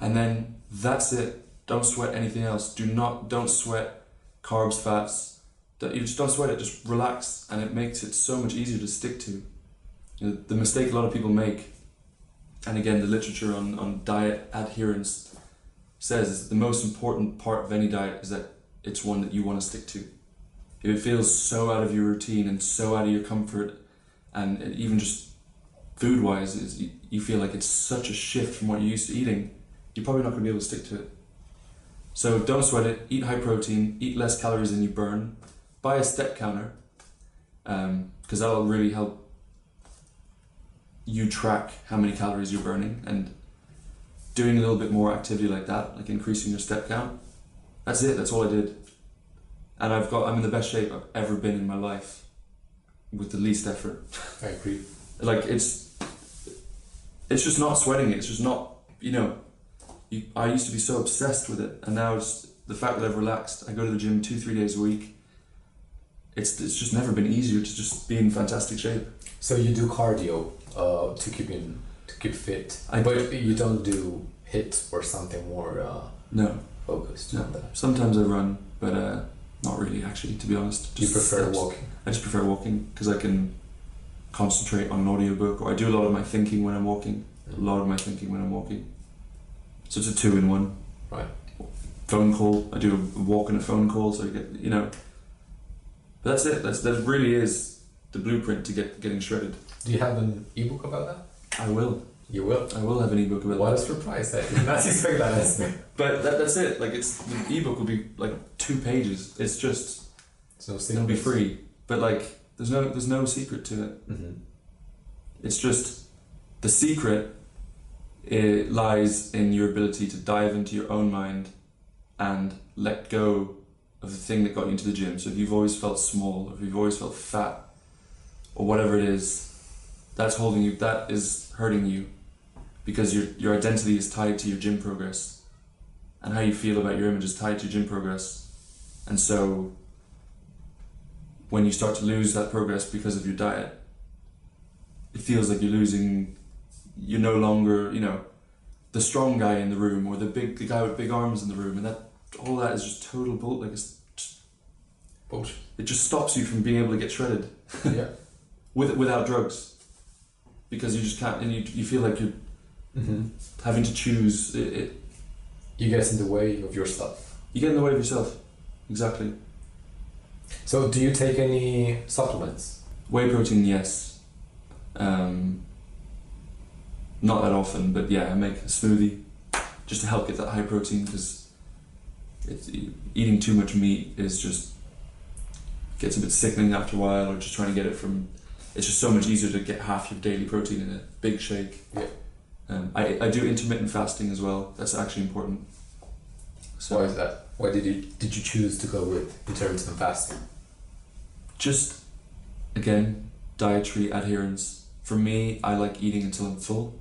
And then that's it. Don't sweat anything else. Don't sweat carbs, fats. You just don't sweat it, just relax. And it makes it so much easier to stick to. The mistake a lot of people make, and again, the literature on diet adherence says is that the most important part of any diet is that it's one that you want to stick to. If it feels so out of your routine and so out of your comfort, and even just food-wise, you feel like it's such a shift from what you're used to eating, you're probably not going to be able to stick to it. So don't sweat it, eat high protein, eat less calories than you burn, buy a step counter, because that'll really help you track how many calories you're burning, and doing a little bit more activity like that, like increasing your step count. That's it, that's all I did. And I'm in the best shape I've ever been in my life with the least effort.
I agree.
Like it's just not sweating it, it's just not, I used to be so obsessed with it, and now it's the fact that I've relaxed. I go to the gym 2-3 days a week. It's just never been easier to just be in fantastic shape.
So you do cardio to keep fit, but you don't do HIIT or something more
no
focused on that.
Sometimes I run, but not really actually, to be honest.
You prefer walking?
I just prefer walking because I can concentrate on an audiobook, or I do a lot of my thinking when I'm walking. So it's a 2-in-1.
Right.
Phone call. I do a walk and a phone call, so you get, But that's it. That really is the blueprint to getting shredded.
Do you have an ebook about that?
I will.
You will?
I will have an ebook about that.
What a surprise! I did not expect that as me.
But that's it. Like the ebook will be like 2 pages. It's just it'll be free. But like there's no secret to it.
Mm-hmm.
It's just the secret. It lies in your ability to dive into your own mind and let go of the thing that got you into the gym. So if you've always felt small, or if you've always felt fat, or whatever it is, that's holding you, that is hurting you, because your identity is tied to your gym progress, and how you feel about your image is tied to your gym progress. And so when you start to lose that progress because of your diet, it feels like you're no longer, the strong guy in the room, or the guy with big arms in the room, and all that is just total bull. Like it's just
bullshit.
It just stops you from being able to get shredded.
Yeah.
Without drugs, because you just can't, and you feel like you're having to choose.
You get in the way of yourself.
You get in the way of yourself. Exactly.
So, do you take any supplements?
Whey protein, yes. Not that often, but yeah, I make a smoothie just to help get that high protein, because eating too much meat is just gets a bit sickening after a while, or just trying to get it from. It's just so much easier to get half your daily protein in a big shake.
Yeah.
I do intermittent fasting as well. That's actually important. So,
why is that? Why did you choose to go with intermittent fasting?
Just again, dietary adherence. For me, I like eating until I'm full.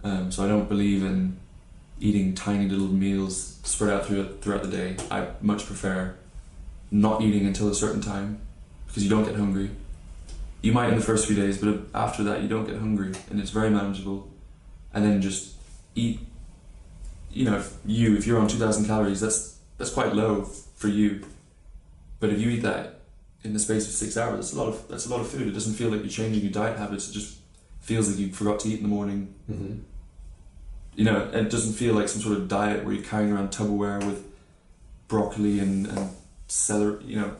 So I don't believe in eating tiny little meals spread out throughout the day. I much prefer not eating until a certain time, because you don't get hungry. You might in the first few days, but after that you don't get hungry, and it's very manageable. And then just eat. You know, if you're on 2,000 calories, that's quite low for you. But if you eat that in the space of 6 hours, that's a lot of food. It doesn't feel like you're changing your diet habits. It just feels like you forgot to eat in the morning.
Mm-hmm.
You know, it doesn't feel like some sort of diet where you're carrying around Tupperware with broccoli and celery. You know,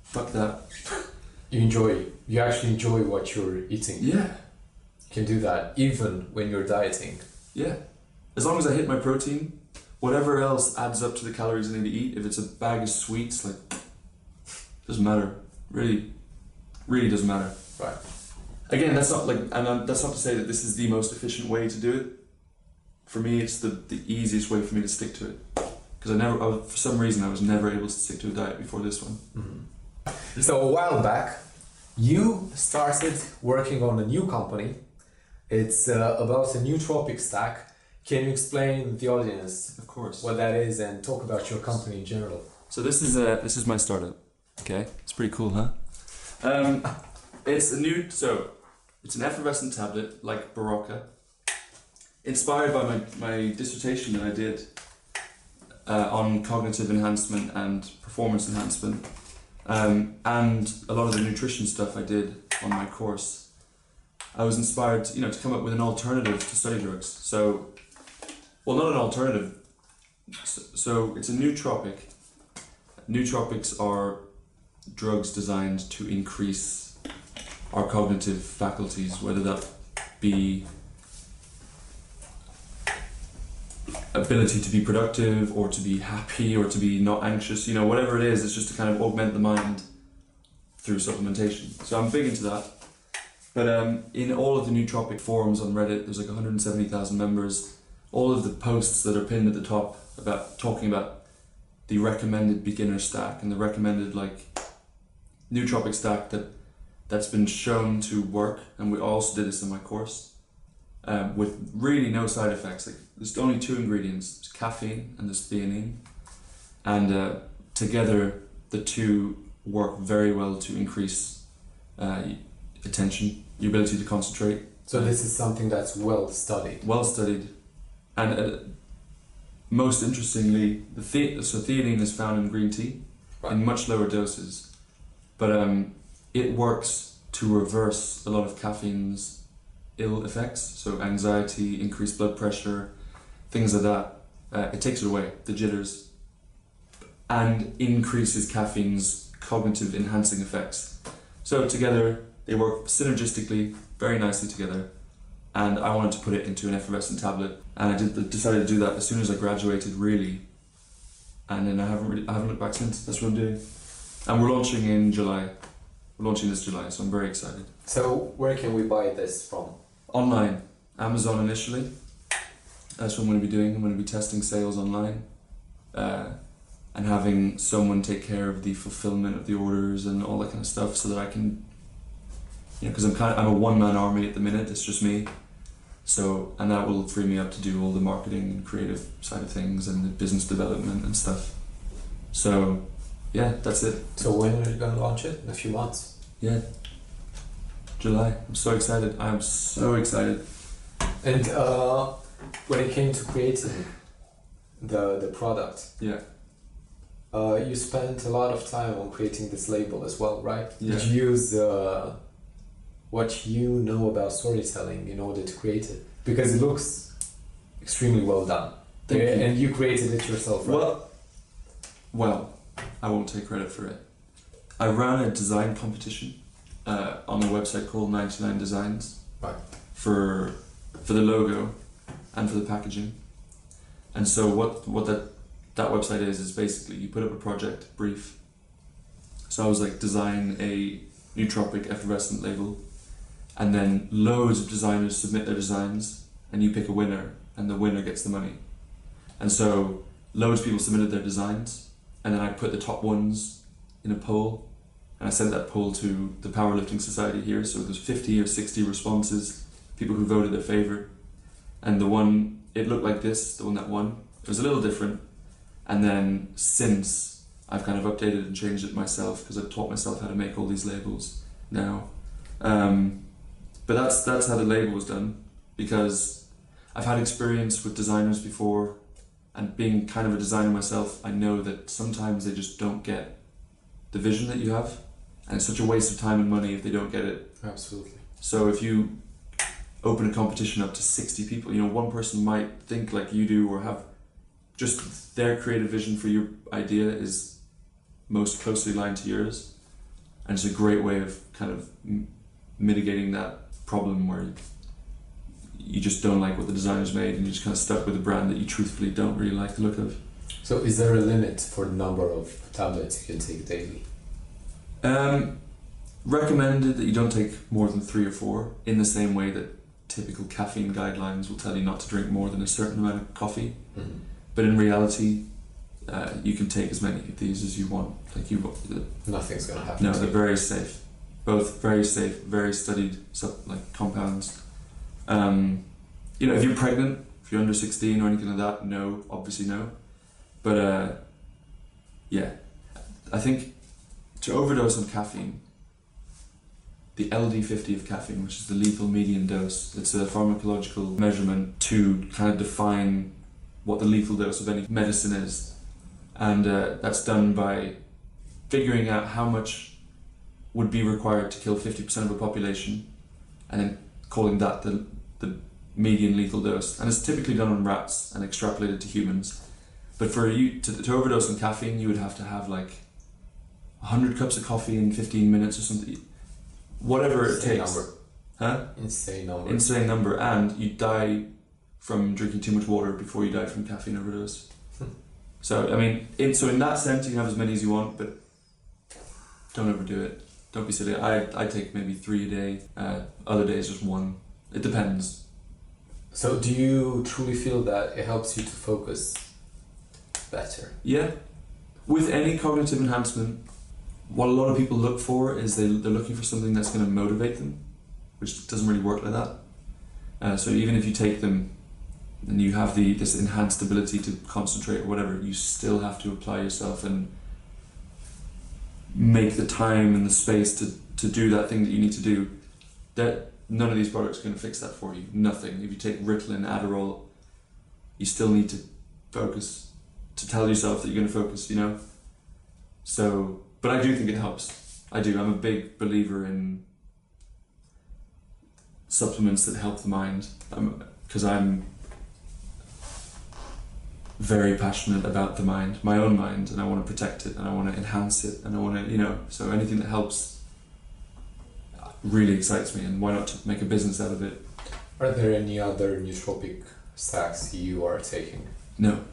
fuck that.
You actually enjoy what you're eating.
Yeah.
You can do that even when you're dieting.
Yeah. As long as I hit my protein, whatever else adds up to the calories I need to eat, if it's a bag of sweets, like, doesn't matter. Really doesn't matter.
Right.
Again, that's not to say that this is the most efficient way to do it. For me, it's the easiest way for me to stick to it. Because for some reason, I was never able to stick to a diet before this one.
Mm-hmm. So a while back, you started working on a new company. It's about a nootropic stack. Can you explain to the audience,
of course,
what that is, and talk about your company in general?
So this is my startup. Okay, it's pretty cool, huh? It's an effervescent tablet like Barocca, inspired by my dissertation that I did on cognitive enhancement and performance enhancement, and a lot of the nutrition stuff I did on my course. I was inspired, to come up with an alternative to study drugs. Well, not an alternative. So it's a nootropic. Nootropics are drugs designed to increase our cognitive faculties, whether that be ability to be productive, or to be happy, or to be not anxious, whatever it is, it's just to kind of augment the mind through supplementation. So I'm big into that. But in all of the nootropic forums on Reddit, there's like 170,000 members. All of the posts that are pinned at the top talking about the recommended beginner stack and the recommended nootropic stack that's been shown to work, and we also did this in my course, with really no side effects. Like, there's only 2 ingredients: there's caffeine and there's theanine, and together the 2 work very well to increase attention, your ability to concentrate.
So this is something that's well studied.
Well studied. And most interestingly, theanine is found in green tea, right, in much lower doses, but it works to reverse a lot of caffeine's ill effects. So anxiety, increased blood pressure, things like that. It takes it away, the jitters, and increases caffeine's cognitive enhancing effects. So together, they work synergistically, very nicely together. And I wanted to put it into an effervescent tablet, and I decided to do that as soon as I graduated, really. And then I haven't looked back since. That's what I'm doing. And we're launching in July. We're launching this July, so I'm very excited.
So where can we buy this from?
Online, Amazon initially. That's what I'm going to be doing. I'm going to be testing sales online, and having someone take care of the fulfillment of the orders and all that kind of stuff, so that I can, because I'm a one-man army at the minute. It's just me. So, and that will free me up to do all the marketing and creative side of things and the business development and stuff. So, yeah, that's it.
So when are you going to launch it? In a few months?
Yeah. July. I'm so excited. I'm so excited.
And when it came to creating the product,
yeah,
you spent a lot of time on creating this label as well, right?
Yeah.
Did you use what you know about storytelling in order to create it? Because it looks extremely well done.
Thank you.
And you created it yourself, right?
Well, I won't take credit for it. I ran a design competition on a website called 99 Designs.
Right.
for the logo and for the packaging. And so what that website is basically you put up a project brief. So I was like, design a nootropic effervescent label, and then loads of designers submit their designs, and you pick a winner, and the winner gets the money. And so loads of people submitted their designs, and then I put the top ones in a poll, and I sent that poll to the Powerlifting Society here. So there's 50 or 60 responses, people who voted their favorite, and the one, it looked like this, the one that won. It was a little different, and then since I've kind of updated and changed it myself because I've taught myself how to make all these labels now. But that's how the label was done, because I've had experience with designers before, and being kind of a designer myself, I know that sometimes they just don't get the vision that you have, and it's such a waste of time and money if they don't get it.
Absolutely.
So if you open a competition up to 60 people, you know, one person might think like you do or have just their creative vision for your idea is most closely aligned to yours, and it's a great way of kind of mitigating that problem where you just don't like what the designer's made and you're just kind of stuck with a brand that you truthfully don't really like the look of.
So is there a limit for the number of tablets you can take daily?
Recommended that you don't take more than 3 or 4, in the same way that typical caffeine guidelines will tell you not to drink more than a certain amount of coffee.
Mm-hmm.
But in reality, you can take as many of these as you want. Like
Nothing's gonna happen.
No,
to
they're
you.
very safe. Both very safe, very studied compounds. You know, if you're pregnant, if you're under 16 or anything like that, no, obviously no. But yeah, I think to overdose on caffeine, the LD50 of caffeine, which is the lethal median dose, it's a pharmacological measurement to kind of define what the lethal dose of any medicine is. And that's done by figuring out how much would be required to kill 50% of a population, and then calling that the median lethal dose. And it's typically done on rats and extrapolated to humans. But for you to overdose on caffeine, you would have to have like 100 cups of coffee in 15 minutes or something. Whatever it takes.
Number.
Huh?
Insane number.
Insane number. And you die from drinking too much water before you die from caffeine overdose. So, I mean, in that sense, you can have as many as you want, but don't overdo it. Don't be silly. I take maybe 3 a day, other days just 1. It depends.
So do you truly feel that it helps you to focus better?
Yeah. With any cognitive enhancement, what a lot of people look for is they're looking for something that's going to motivate them, which doesn't really work like that. So even if you take them and you have this enhanced ability to concentrate or whatever, you still have to apply yourself and make the time and the space to do that thing that you need to do. That none of these products are going to fix that for you. Nothing. If you take Ritalin, Adderall, you still need to focus, to tell yourself that you're going to focus, you know? So, but I do think it helps. I do. I'm a big believer in supplements that help the mind, because I'm very passionate about the mind, my own mind, and I want to protect it and I want to enhance it and I want to, you know, so anything that helps really excites me, and why not make a business out of it?
Are there any other nootropic stacks you are taking?
No.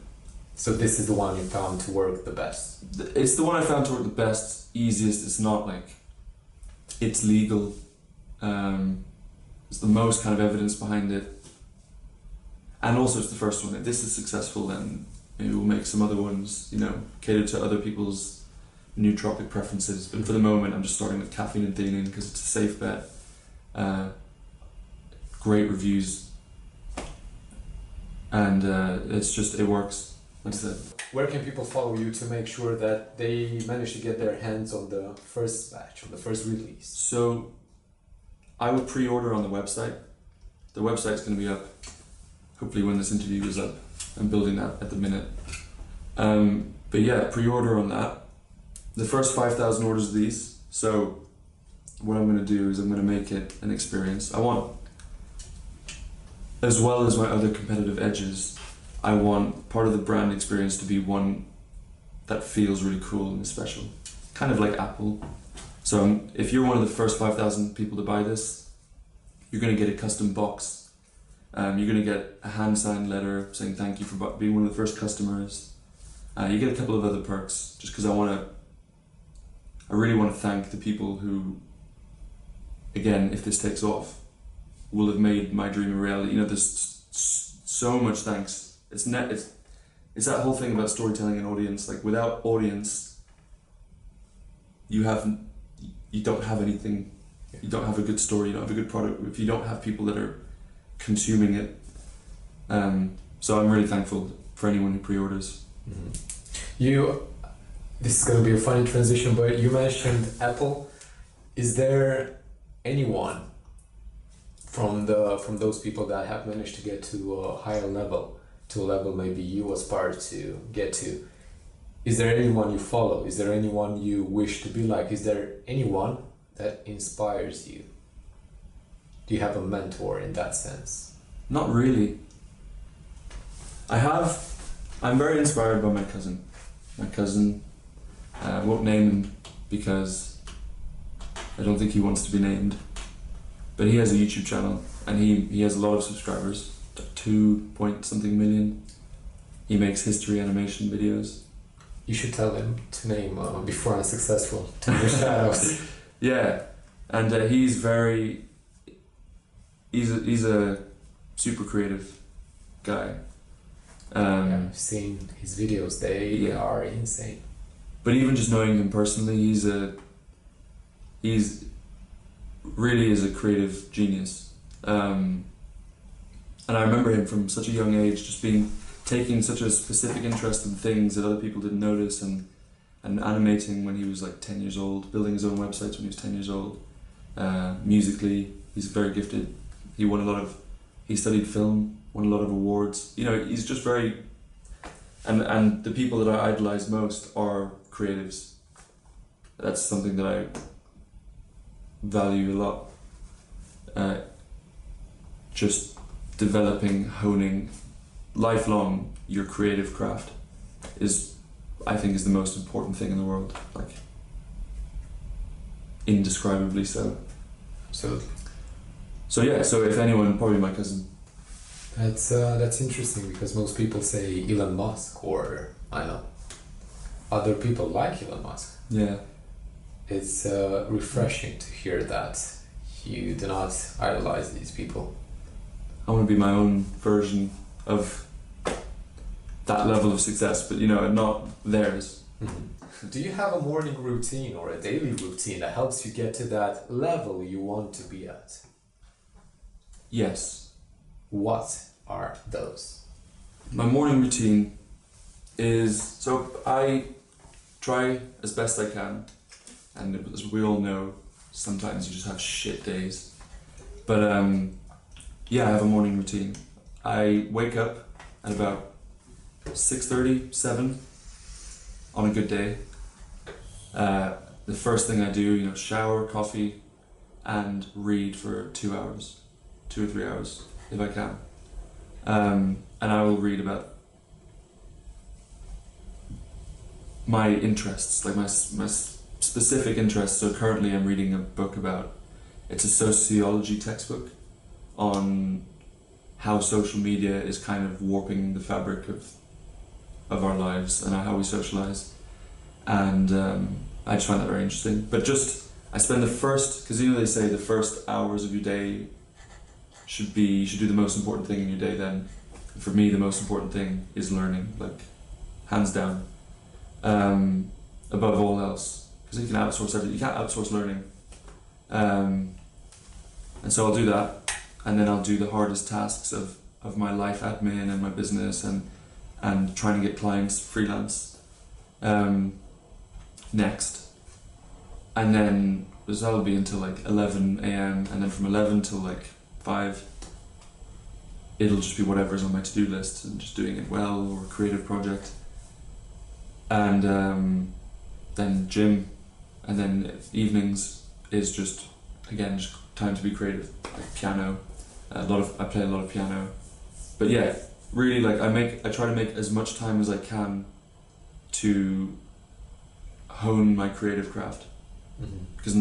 So this is the one you found to work the best?
It's the one I found to work the best, easiest. It's not like, it's legal. It's the most kind of evidence behind it. And also it's the first one. If this is successful, then maybe we'll make some other ones, you know, cater to other people's nootropic preferences. But for the moment, I'm just starting with caffeine and theanine because it's a safe bet. Great reviews. And it works. That's it.
Where can people follow you to make sure that they manage to get their hands on the first batch, on the first release?
So I would pre-order on the website. The website's going to be up hopefully when this interview is up. I'm building that at the minute. But yeah, pre-order on that. The first 5,000 orders of these. So what I'm going to do is I'm going to make it an experience. I want, as well as my other competitive edges, I want part of the brand experience to be one that feels really cool and special. Kind of like Apple. So if you're one of the first 5,000 people to buy this, you're going to get a custom box. You're going to get a hand-signed letter saying thank you for being one of the first customers. You get a couple of other perks just because I really want to thank the people who, again, if this takes off, will have made my dream a reality. You know, there's so much thanks. It's that whole thing about storytelling and audience. Like, without audience, you don't have anything. You don't have a good story. You don't have a good product if you don't have people that are consuming it. So I'm really thankful for anyone who pre-orders.
Mm-hmm. This is going to be a funny transition, but you mentioned Apple. Is there anyone from those people that have managed to get to a higher level, to a level maybe you aspire to get to? Is there anyone you follow? Is there anyone you wish to be like? Is there anyone that inspires you? Do you have a mentor in that sense?
Not really. I'm very inspired by my cousin. I won't name him because I don't think he wants to be named. But he has a YouTube channel and he has a lot of subscribers, 2-point-something million. He makes history animation videos.
You should tell him to name Before I'm Successful, to the shadows.
Yeah, and he's a super creative guy.
I've seen his videos, they are insane.
But even just knowing him personally, he's really is a creative genius. And I remember him from such a young age just taking such a specific interest in things that other people didn't notice, and animating when he was like 10 years old, building his own websites when he was 10 years old. Musically, he's very gifted. He studied film, won a lot of awards. You know, he's just very, and the people that I idolize most are creatives. That's something that I value a lot. Just developing, honing, lifelong your creative craft I think is the most important thing in the world. Like, indescribably so. So yeah, so if anyone, probably my cousin.
That's interesting because most people say Elon Musk, or I know other people like Elon Musk.
Yeah.
It's refreshing to hear that you do not idolize these people.
I want to be my own version of that level of success, but not theirs.
Mm-hmm. Do you have a morning routine or a daily routine that helps you get to that level you want to be at?
Yes.
What are those?
My morning routine is, so I try as best I can, and as we all know, sometimes you just have shit days. But yeah, I have a morning routine. I wake up at about 6:30, 7 on a good day. The first thing I do, shower, coffee, and read for 2 hours, 2 or 3 hours, if I can. And I will read about my interests, like my specific interests. So currently I'm reading a book it's a sociology textbook on how social media is kind of warping the fabric of our lives and how we socialize. And I just find that very interesting. But I spend because they say the first hours of your day you should do the most important thing in your day then. For me, the most important thing is learning, like, hands down. Above all else, because you can outsource everything. You can't outsource learning. And so I'll do that, and then I'll do the hardest tasks of my life admin and my business and trying to get clients freelance next. And then that'll be until like 11 a.m. and then from 11 till like 5 it'll just be whatever's on my to-do list and just doing it well, or a creative project. And then gym, and then evenings is just time to be creative, like piano. I play a lot of piano. But yeah, really, like, I try to make as much time as I can to hone my creative craft.
Mm-hmm.
Because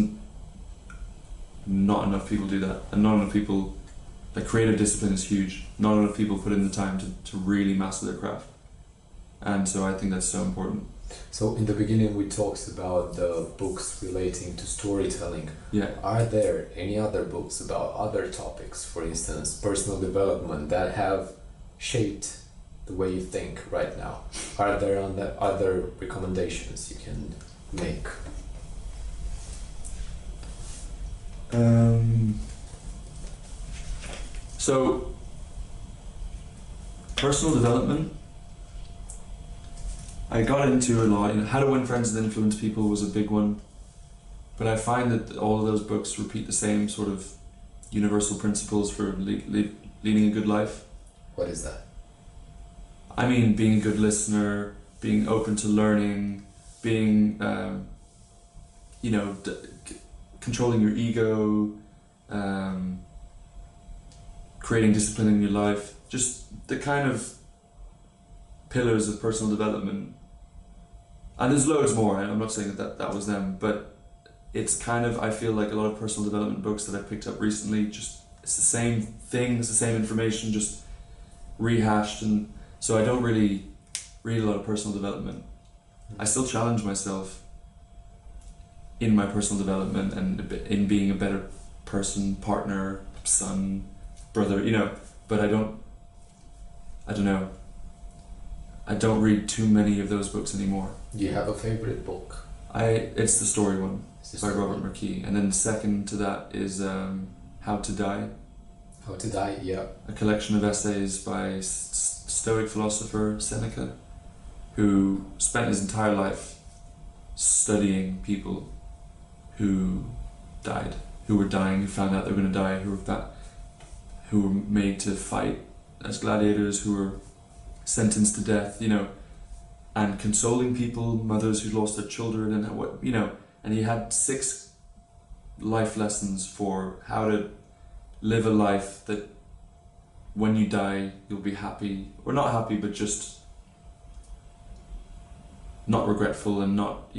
not enough people do that, and not enough people. Like, creative discipline is huge. Not enough people put in the time to really master their craft, and so I think that's so important.
So in the beginning we talked about the books relating to storytelling.
Yeah.
Are there any other books about other topics, for instance, personal development, that have shaped the way you think right now? Are there other recommendations you can make?
So, personal development, I got into a lot. How to Win Friends and Influence People was a big one, but I find that all of those books repeat the same sort of universal principles for leading a good life.
What is that?
I mean, being a good listener, being open to learning, being, controlling your ego, creating discipline in your life, just the kind of pillars of personal development. And there's loads more, I'm not saying that was them, but it's kind of, I feel like a lot of personal development books that I picked up recently, just, it's the same thing, it's the same information, just rehashed, and so I don't really read a lot of personal development. I still challenge myself in my personal development and in being a better person, partner, son, brother, but I don't know. I don't read too many of those books anymore.
Do you have a favorite book?
It's the story one by Robert McKee, and then the second to that is How to Die.
How to Die, yeah.
A collection of essays by Stoic philosopher Seneca, who spent his entire life studying people who died, who were dying, who found out they were going to die, who were made to fight as gladiators, who were sentenced to death, and consoling people, mothers who lost their children, and he had 6 life lessons for how to live a life that when you die you'll be happy, or not happy, but just not regretful and not,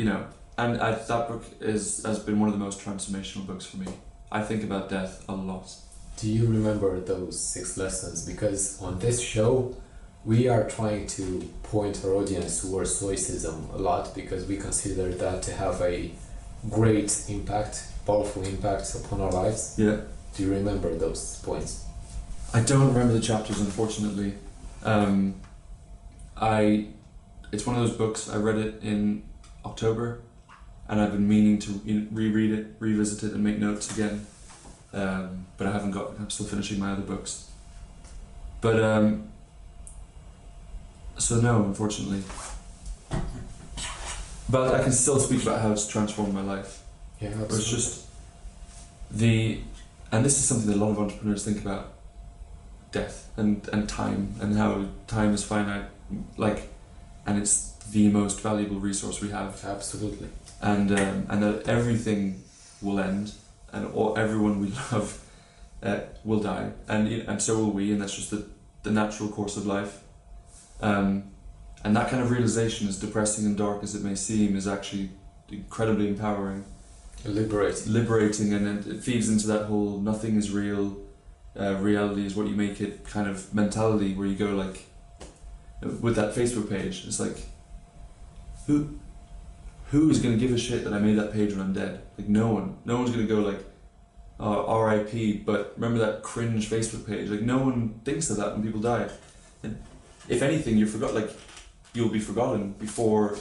and that book has been one of the most transformational books for me. I think about death a lot.
Do you remember those 6 lessons? Because on this show we are trying to point our audience towards stoicism a lot, because we consider that to have a great impact, powerful impact upon our lives.
Yeah.
Do you remember those points?
I don't remember the chapters, unfortunately. It's one of those books, I read it in October, and I've been meaning to reread it, revisit it, and make notes again. But I'm still finishing my other books. But, so no, unfortunately. But I can still speak about how it's transformed my life.
Yeah, absolutely.
It's just and this is something that a lot of entrepreneurs think about, death and time, and how time is finite, and it's the most valuable resource we have.
Absolutely.
And that everything will end, and everyone we love will die, and so will we, and that's just the natural course of life. And that kind of realization, as depressing and dark as it may seem, is actually incredibly empowering. Liberating, and it feeds into that whole nothing is real, reality is what you make it kind of mentality, where you go with that Facebook page, it's who is going to give a shit that I made that page when I'm dead? No one's going to go RIP, but remember that cringe Facebook page? No one thinks of that when people die. And if anything, you'll be forgotten before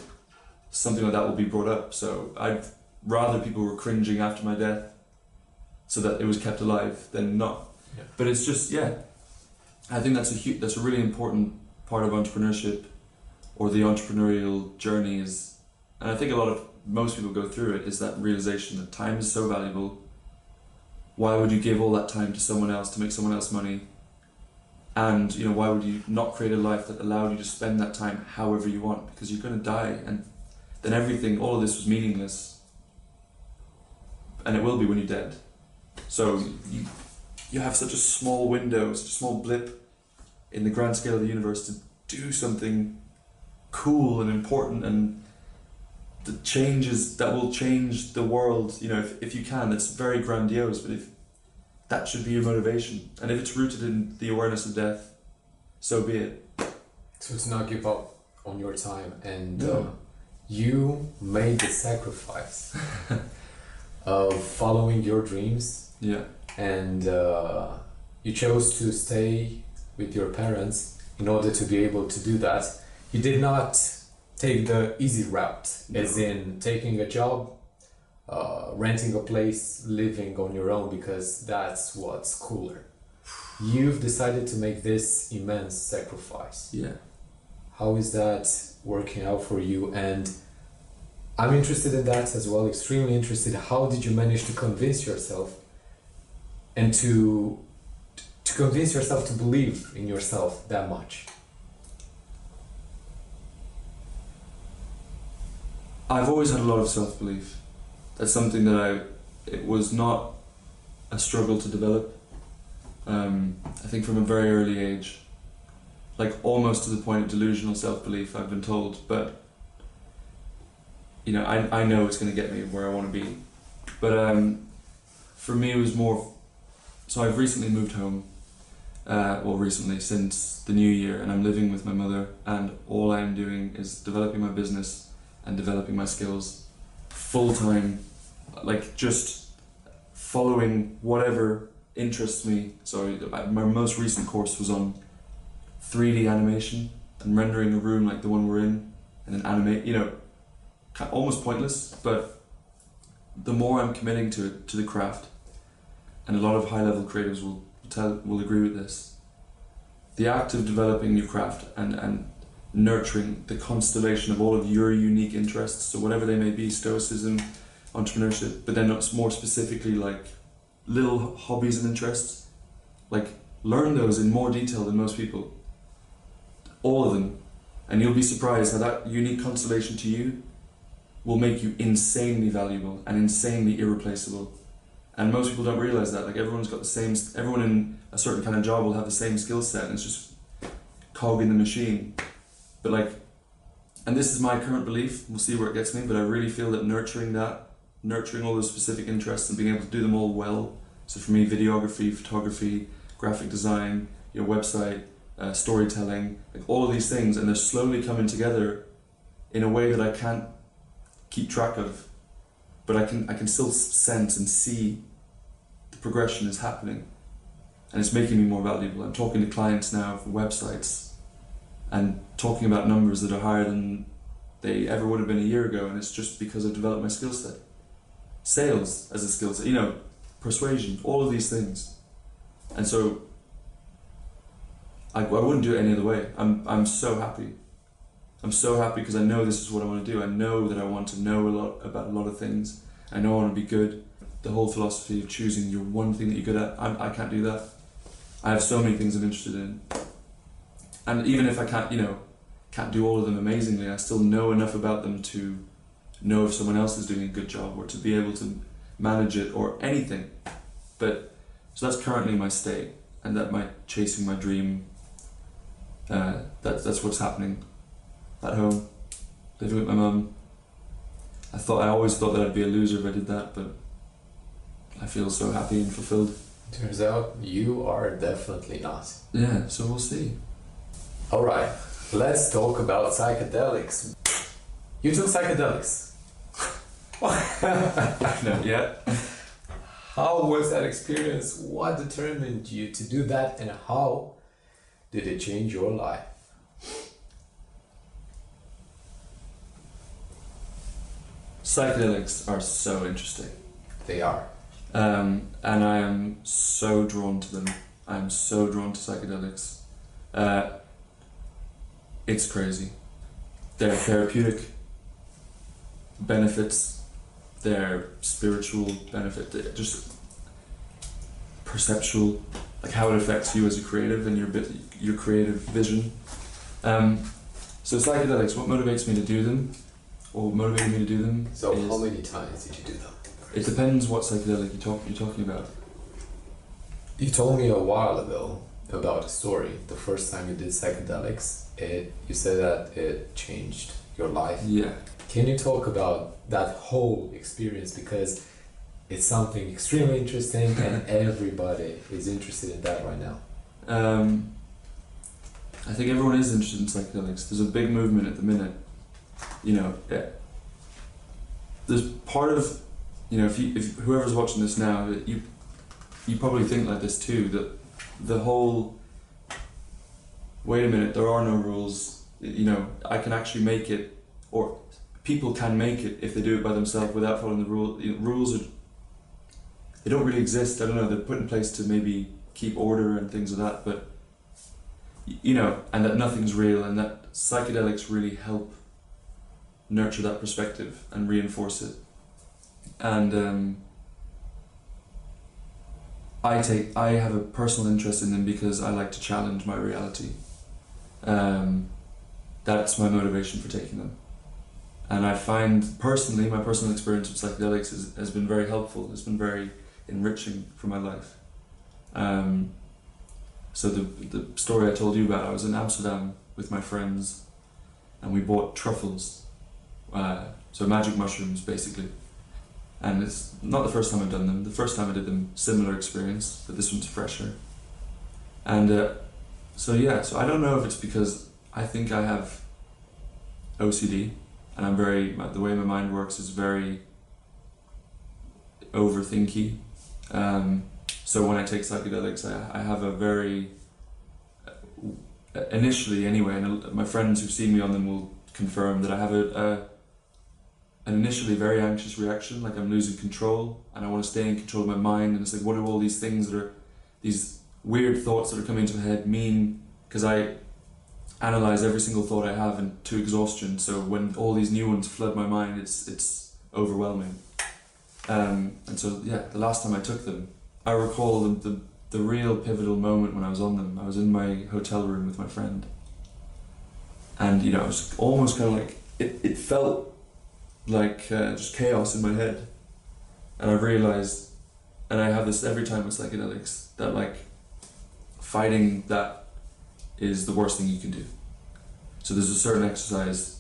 something like that will be brought up. So I'd rather people were cringing after my death so that it was kept alive than not.
Yeah.
But it's just, I think that's a really important part of entrepreneurship, or the entrepreneurial journey is, and I think most people go through it, is that realization that time is so valuable. Why would you give all that time to someone else to make someone else money? And why would you not create a life that allowed you to spend that time however you want? Because you're going to die, and then all of this was meaningless, and it will be when you're dead. So you have such a small window, such a small blip in the grand scale of the universe to do something cool and important and the changes that will change the world, you know, if you can, it's very grandiose, but if that should be your motivation. And if it's rooted in the awareness of death, so be it.
So to not give up on your time, and
No.
you made the sacrifice of following your dreams,
Yeah.
and you chose to stay with your parents in order to be able to do that. You did not take the easy route, as in taking a job, renting a place, living on your own because that's what's cooler. You've decided to make this immense sacrifice.
Yeah.
How is that working out for you? And I'm interested in that as well, extremely interested. How did you manage to convince yourself and to convince yourself to believe in yourself that much?
I've always had a lot of self-belief. That's something that it was not a struggle to develop. I think from a very early age, like almost to the point of delusional self-belief, I've been told, but you know, I know it's going to get me where I want to be. But for me it was more, so I've recently moved home, recently since the new year, and I'm living with my mother, and all I'm doing is developing my business and developing my skills full-time, like just following whatever interests me. So my most recent course was on 3D animation and rendering a room like the one we're in, and then animate, you know, almost pointless, but the more I'm committing to it, to the craft, and a lot of high-level creatives will agree with this, the act of developing your craft and nurturing the constellation of all of your unique interests, so whatever they may be, stoicism, entrepreneurship, but then more specifically like little hobbies and interests, like learn those in more detail than most people, all of them, and you'll be surprised how that unique constellation to you will make you insanely valuable and insanely irreplaceable. And most people don't realize that. Like everyone in a certain kind of job will have the same skill set, and it's just cog in the machine. But like, and this is my current belief, we'll see where it gets me, but I really feel that nurturing all those specific interests and being able to do them all well, so for me, videography, photography, graphic design, your website, storytelling, like all of these things, and they're slowly coming together in a way that I can't keep track of, but I can still sense and see the progression is happening, and it's making me more valuable. I'm talking to clients now for websites and talking about numbers that are higher than they ever would have been a year ago, and it's just because I've developed my skill set. Sales as a skill set, you know, persuasion, all of these things. And so I wouldn't do it any other way. I'm so happy. I'm so happy because I know this is what I want to do. I know that I want to know a lot about a lot of things. I know I want to be good. The whole philosophy of choosing your one thing that you're good at, I can't do that. I have so many things I'm interested in. And even if I can't do all of them amazingly, I still know enough about them to know if someone else is doing a good job, or to be able to manage it, or anything. But so that's currently my state, and that my chasing my dream, that's what's happening at home, living with my mum. I always thought that I'd be a loser if I did that, but I feel so happy and fulfilled.
Turns out you are definitely not.
Yeah, so we'll see.
Alright, let's talk about psychedelics. You took psychedelics.
No, yeah.
How was that experience? What determined you to do that, and how did it change your life?
Psychedelics are so interesting.
They are.
And I am so drawn to them. I'm so drawn to psychedelics. It's crazy. Their therapeutic benefits, their spiritual benefit, just perceptual, like how it affects you as a creative and your creative vision. So psychedelics, what motivates me to do them, or motivated me to do them?
So how many times did you do them?
It depends what psychedelic you're talking about.
You told me a while ago about a story. The first time you did psychedelics, you said that it changed your life.
Yeah.
Can you talk about that whole experience, because it's something extremely interesting and everybody is interested in that right now.
I think everyone is interested in psychedelics. There's a big movement at the minute. There's part of, if whoever's watching this now, you probably think like this too, that the whole, wait a minute, there are no rules, I can actually make it, or people can make it if they do it by themselves without following the rules. Rules they don't really exist. I don't know, they're put in place to maybe keep order and things like that, but and that nothing's real, and that psychedelics really help nurture that perspective and reinforce it. And I have a personal interest in them because I like to challenge my reality. That's my motivation for taking them. And I find personally, my personal experience with psychedelics has been very helpful. It's been very enriching for my life. So the story I told you about, I was in Amsterdam with my friends and we bought truffles, so magic mushrooms basically. And it's not the first time I've done them. The first time I did them, similar experience, but this one's fresher. And so I don't know if it's because I think I have OCD and the way my mind works is very overthinky. So when I take psychedelics, I have a very, initially anyway, and my friends who've seen me on them will confirm that I have an initially very anxious reaction, like I'm losing control and I want to stay in control of my mind, and it's like, what do all these things that are, these weird thoughts that are coming into my head mean? Because I analyze every single thought I have to exhaustion, so when all these new ones flood my mind, it's overwhelming. And so the last time I took them, I recall the real pivotal moment when I was on them. I was in my hotel room with my friend, and it was almost kind of like it felt like just chaos in my head, and I realized, and I have this every time with psychedelics, that like fighting that is the worst thing you can do. So there's a certain exercise,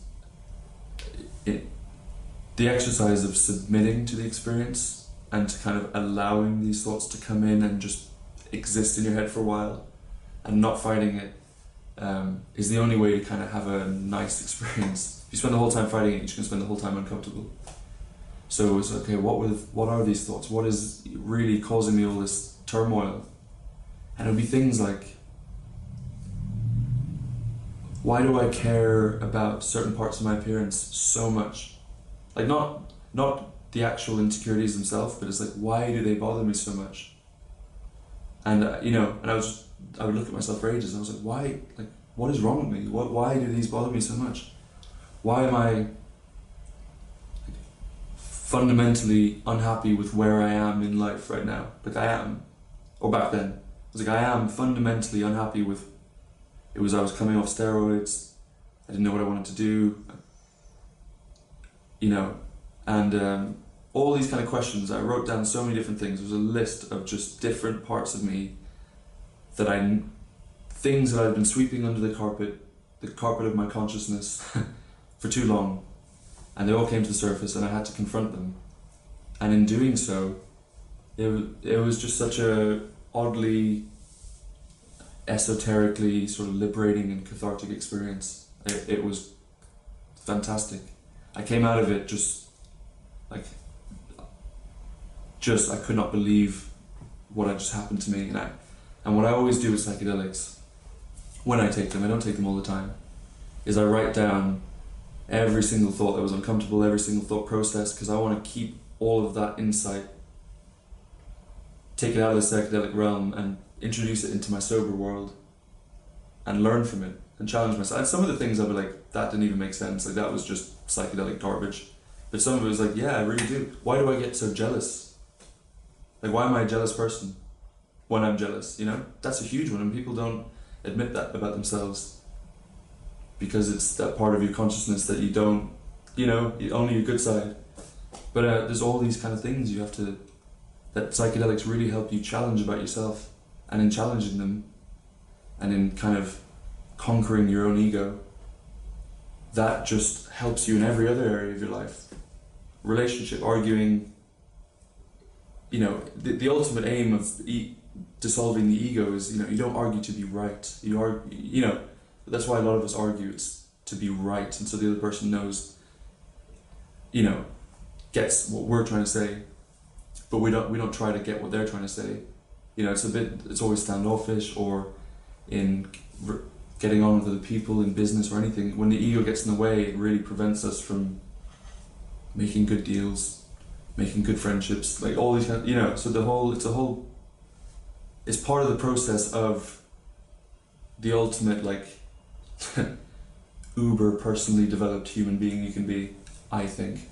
the exercise of submitting to the experience and to kind of allowing these thoughts to come in and just exist in your head for a while and not fighting it, is the only way to kind of have a nice experience. If you spend the whole time fighting it, you're just going to spend the whole time uncomfortable. So it's okay, what are these thoughts? What is really causing me all this turmoil? And it would be things like, why do I care about certain parts of my appearance so much? Like not the actual insecurities themselves, but it's like, why do they bother me so much? And and I would look at myself for ages and I was like, why, like, what is wrong with me? Why do these bother me so much? Why am I fundamentally unhappy with where I am in life right now? Like I am, or back then, I was like, I am fundamentally unhappy with, I was coming off steroids, I didn't know what I wanted to do, and all these kind of questions. I wrote down so many different things. There was a list of just different parts of me things that I've been sweeping under the carpet of my consciousness for too long, and they all came to the surface and I had to confront them. And in doing so, it was just such a oddly, esoterically sort of liberating and cathartic experience. It was fantastic. I came out of it I could not believe what had just happened to me. And what I always do with psychedelics, when I take them, I don't take them all the time, is I write down every single thought that was uncomfortable, every single thought process, because I want to keep all of that insight, take it out of the psychedelic realm and introduce it into my sober world and learn from it and challenge myself. And some of the things I'd be like, that didn't even make sense, like that was just psychedelic garbage. But some of it was like, yeah, I really do. Why do I get so jealous? Like, why am I a jealous person when I'm jealous, That's a huge one, and people don't admit that about themselves because it's that part of your consciousness that you don't, only your good side. But there's all these kind of things that psychedelics really help you challenge about yourself, and in challenging them and in kind of conquering your own ego, that just helps you in every other area of your life. Relationship, arguing, you know, the ultimate aim of dissolving the ego is, you know, you don't argue to be right. You argue, you know, that's why a lot of us argue, it's to be right, and so the other person knows, you know, gets what we're trying to say, but we don't try to get what they're trying to say. You know, it's always standoffish, or in getting on with other people in business or anything. When the ego gets in the way, it really prevents us from making good deals, making good friendships, like all these kind of, you know, so it's part of the process of the ultimate, like, uber personally developed human being you can be, I think.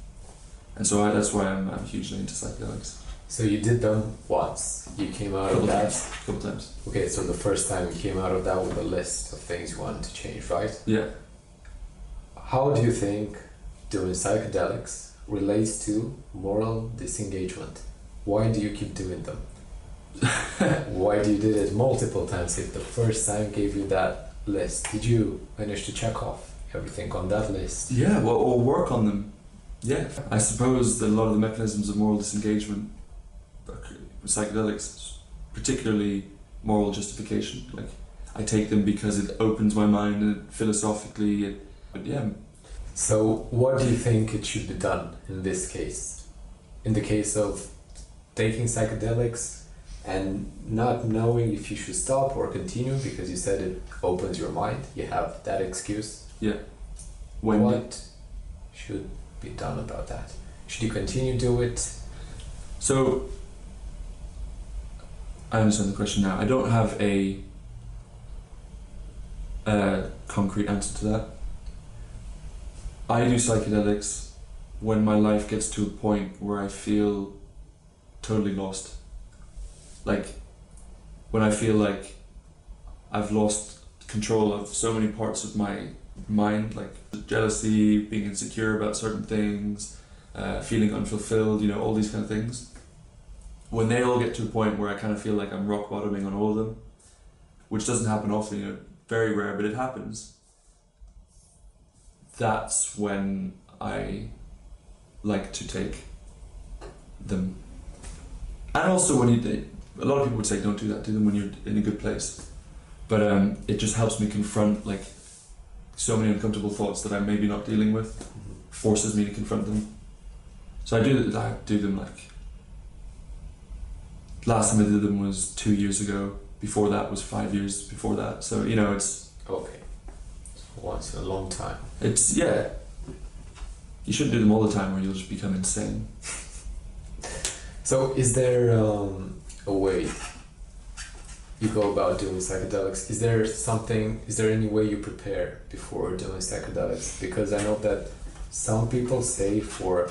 And so that's why I'm hugely into psychedelics.
So you did them once. You came out of that.
A couple times.
Okay, so the first time you came out of that with a list of things you wanted to change, right?
Yeah.
How do you think doing psychedelics relates to moral disengagement? Why do you keep doing them? Why do you do it multiple times if the first time gave you that list? Did you manage to check off everything on that list?
Yeah, well, or work on them. Yeah. I suppose that a lot of the mechanisms of moral disengagement with psychedelics, particularly moral justification, like, I take them because it opens my mind and philosophically, yeah.
So what do you think it should be done in this case? In the case of taking psychedelics and not knowing if you should stop or continue because you said it opens your mind, you have that excuse.
Yeah.
What should be done about that? Should you continue do it?
So, I understand the question now. I don't have a concrete answer to that. I do psychedelics when my life gets to a point where I feel totally lost. Like, when I feel like I've lost control of so many parts of my mind, like jealousy, being insecure about certain things, feeling unfulfilled, you know, all these kind of things. When they all get to a point where I kind of feel like I'm rock bottoming on all of them, which doesn't happen often, you know, very rare, but it happens. That's when I like to take them. And also when a lot of people would say don't do that, do them when you're in a good place. But it just helps me confront, like, so many uncomfortable thoughts that I'm maybe not dealing with, forces me to confront them. So I do them, like, last time I did them was 2 years ago, before that was 5 years before that, so, you know, it's...
Okay. Once in a long time.
It's, yeah. You shouldn't do them all the time or you'll just become insane.
So is there a way you go about doing psychedelics? Is there any way you prepare before doing psychedelics? Because I know that some people say for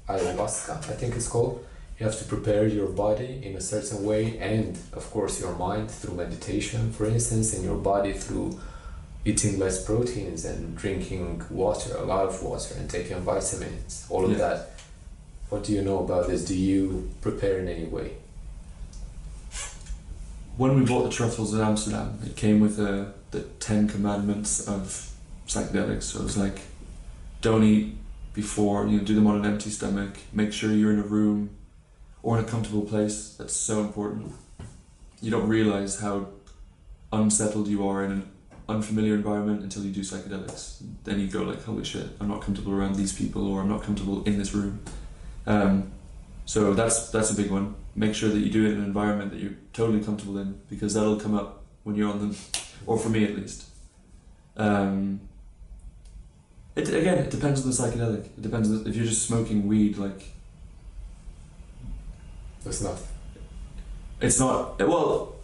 ayahuasca, I think it's called, you have to prepare your body in a certain way, and of course your mind through meditation, for instance, and your body through eating less proteins and drinking water, a lot of water, and taking vitamins, all of that. What do you know about this? Do you prepare in any way?
When we bought the truffles in Amsterdam, it came with the 10 commandments of psychedelics. So it was like, don't eat before, you know, do them on an empty stomach, make sure you're in a room or in a comfortable place. That's so important. You don't realize how unsettled you are in an unfamiliar environment until you do psychedelics. Then you go like, holy shit, I'm not comfortable around these people, or I'm not comfortable in this room. So that's a big one. Make sure that you do it in an environment that you're totally comfortable in, because that'll come up when you're on them, or for me at least. It depends on the psychedelic. It depends on if you're just smoking weed, like...
It's not.
It's not, well,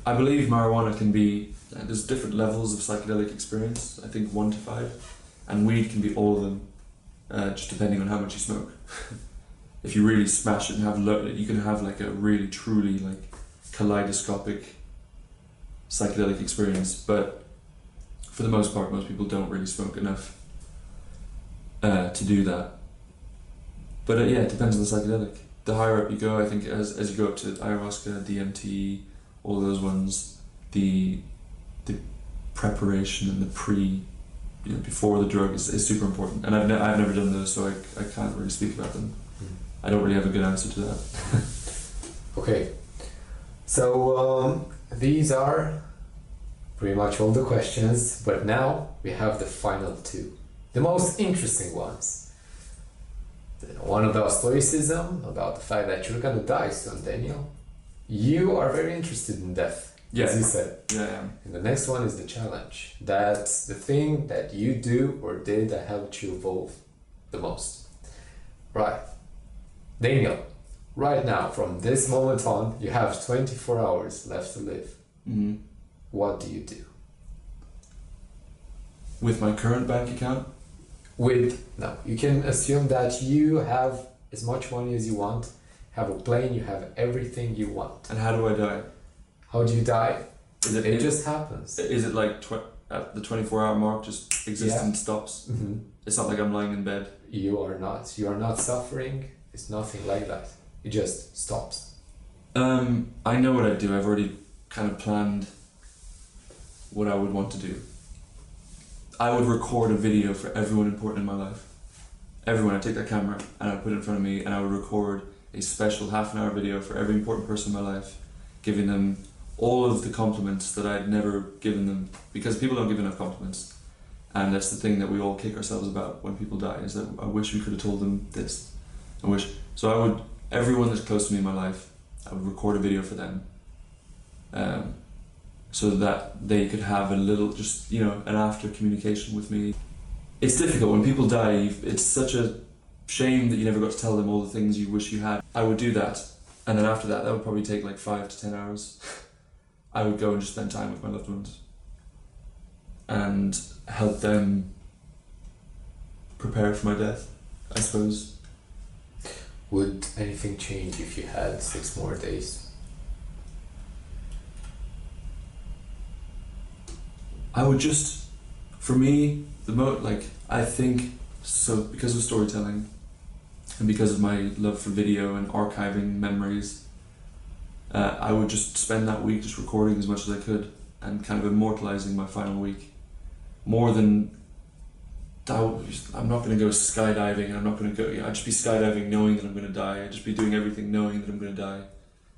I believe marijuana can be, there's different levels of psychedelic experience, I think 1 to 5, and weed can be all of them, just depending on how much you smoke. If you really smash it and have you can have like a really truly like kaleidoscopic psychedelic experience, but for the most part most people don't really smoke enough to do that. But yeah, it depends on the psychedelic. The higher up you go, I think as you go up to ayahuasca, DMT, all those ones, the preparation and the before the drug is super important. And I've never done those, so I can't really speak about them. I don't really have a good answer to that.
Okay, so these are pretty much all the questions, but now we have the final two, the most interesting ones. One about stoicism, about the fact that you're gonna die soon, Daniel. You are very interested in death, as you said.
Yeah, I am.
And the next one is the challenge. That's the thing that you do or did that helped you evolve the most. Right. Daniel, right now, from this moment on, you have 24 hours left to live.
Mm-hmm.
What do you do?
With my current bank account?
No, you can assume that you have as much money as you want, have a plane, you have everything you want.
And how do I die?
How do you die?
It
just happens.
Is it like at the 24-hour mark, just existence stops?
Mm-hmm.
It's not like I'm lying in bed.
You are not suffering. It's nothing like that. It just stops.
I know what I'd do. I've already kind of planned what I would want to do. I would record a video for everyone important in my life. Everyone, I'd take that camera and I'd put it in front of me and I would record a special half-an-hour video for every important person in my life, giving them all of the compliments that I'd never given them, because people don't give enough compliments. And that's the thing that we all kick ourselves about when people die, is that I wish we could have told them this. Everyone that's close to me in my life, I would record a video for them, so that they could have a little, just, an after communication with me. It's difficult when people die. It's such a shame that you never got to tell them all the things you wish you had. I would do that, and then after that would probably take like 5 to 10 hours. I would go and just spend time with my loved ones and help them prepare for my death, I suppose.
Would anything change if you had 6 more days?
I would just, for me, I think, so because of storytelling and because of my love for video and archiving memories, I would just spend that week just recording as much as I could and kind of immortalizing my final week. More than, I'm not going to go skydiving, and I'm not going to go, I'd just be skydiving knowing that I'm going to die. I'd just be doing everything knowing that I'm going to die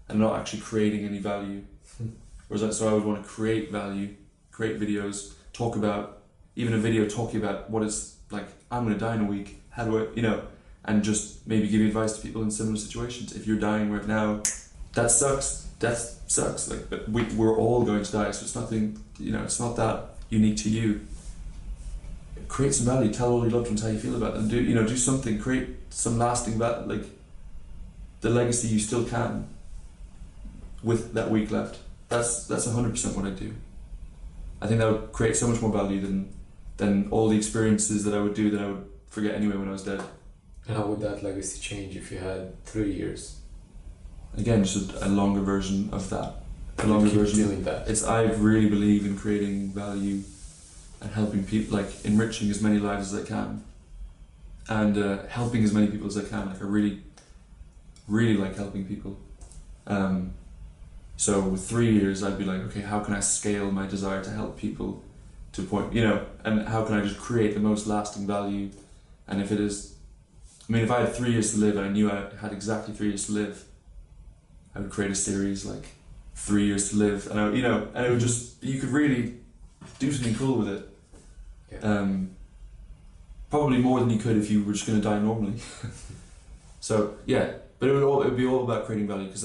and not actually creating any value. So I would want to create value, create videos, talk about, even a video talking about what it's like, I'm going to die in a week, how do I, and just maybe give advice to people in similar situations. If you're dying right now, that sucks, death sucks, but we're all going to die, so it's nothing, it's not that unique to you. Create some value, tell all your loved ones how you feel about them, do something, create some lasting value, the legacy you still can with that week left. That's 100% what I do. I think that would create so much more value than all the experiences that I would do that I would forget anyway when I was dead.
And how would that legacy change if you had 3 years?
Again, just a longer version of that.
Doing that.
I really believe in creating value and helping people, enriching as many lives as I can, and helping as many people as I can. I really, really like helping people. So with 3 years, I'd be like, okay, how can I scale my desire to help people to a point, and how can I just create the most lasting value? And if it is, if I had 3 years to live and I knew I had exactly 3 years to live, I would create a series 3 years to live, and and it would just, you could really do something cool with it. Yeah. Probably more than you could if you were just going to die normally. So yeah, but it would be all about creating value, because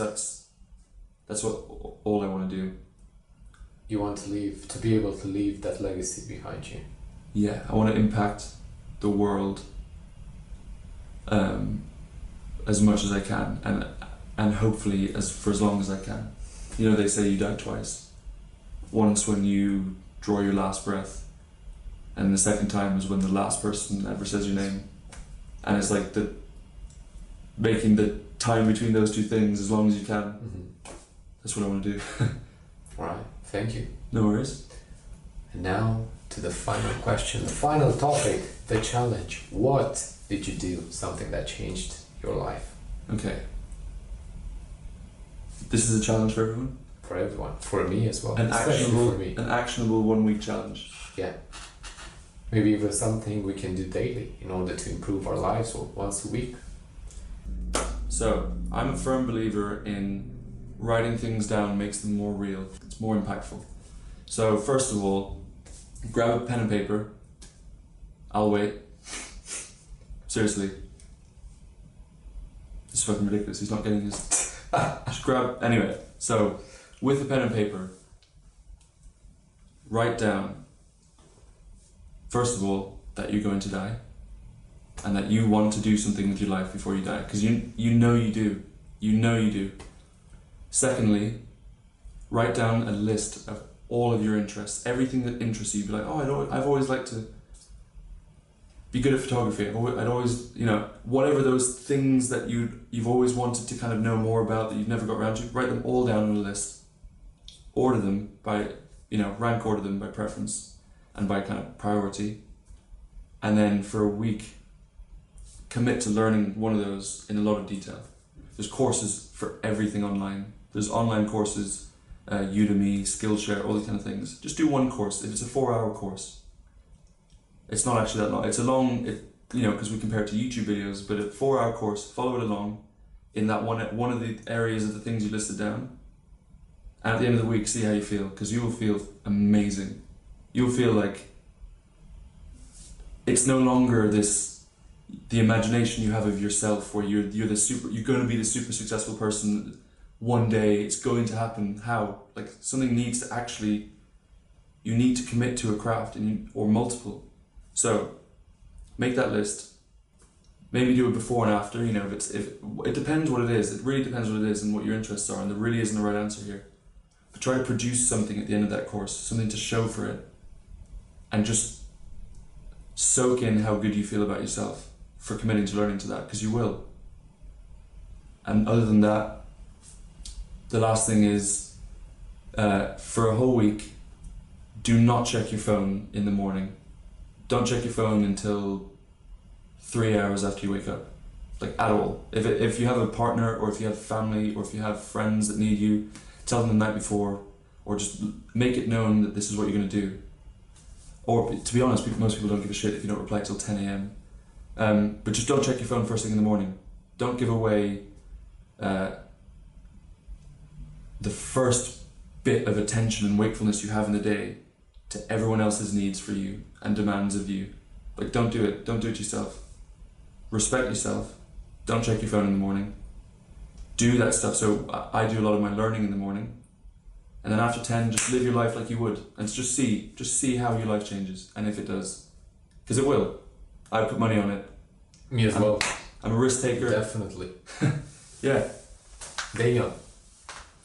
that's what all I want to do.
You want to be able to leave that legacy behind you.
Yeah, I want to impact the world as much as I can, and hopefully for as long as I can. They say you die twice. Once when you draw your last breath, and the second time is when the last person ever says your name. And it's making the time between those two things as long as you can. Mm-hmm. That's what I want to do.
Right, thank you.
No worries.
And now to the final question, the final topic, the challenge. What did you do, something that changed your life?
Okay. This is a challenge for everyone?
For everyone. For me as well.
Especially for me. An actionable 1 week challenge.
Yeah. Maybe even something we can do daily in order to improve our lives, or once a week.
So, I'm a firm believer in writing things down makes them more real. It's more impactful. So, first of all, grab a pen and paper. I'll wait. Seriously. It's fucking ridiculous. He's not getting his... Just grab... Anyway, so, with a pen and paper, write down, first of all, that you're going to die, and that you want to do something with your life before you die, because you know you do. You know you do. Secondly, write down a list of all of your interests, everything that interests you. Be like, oh, I've always liked to be good at photography. I'd always, you know, whatever those things that you've always wanted to kind of know more about that you've never got around to, write them all down on a list. Order them by, you know, rank order them by preference and by kind of priority. And then for a week, commit to learning one of those in a lot of detail. There's courses for everything online. There's online courses, Udemy, Skillshare, all these kind of things. Just do one course. If it's a 4-hour course, it's not actually that long. It's a long, you know, because we compare it to YouTube videos, but a 4-hour course, follow it along in that one of the areas of the things you listed down. And at the end of the week, see how you feel, because you will feel amazing. You'll feel like it's no longer the imagination you have of yourself where you're going to be the super successful person one day. It's going to happen. How? Like, something needs to actually, you need to commit to a craft or multiple. So make that list. Maybe do it before and after, you know, if it depends what it is. It really depends what it is and what your interests are, and there really isn't a right answer here. But try to produce something at the end of that course, something to show for it, and just soak in how good you feel about yourself for committing to learning to that, because you will. And other than that, the last thing is, for a whole week, do not check your phone in the morning. Don't check your phone until 3 hours after you wake up, like at all. If you have a partner, or if you have family, or if you have friends that need you, tell them the night before, or just make it known that this is what you're going to do. Or, to be honest, most people don't give a shit if you don't reply till 10 a.m. But just don't check your phone first thing in the morning. Don't give away the first bit of attention and wakefulness you have in the day to everyone else's needs for you and demands of you. Like, don't do it. Don't do it yourself. Respect yourself. Don't check your phone in the morning. Do that stuff. So I do a lot of my learning in the morning. And then after 10, just live your life like you would. And just see how your life changes. And if it does. Because it will. I put money on it.
Me as well.
I'm a risk taker.
Definitely.
Yeah.
Daniel,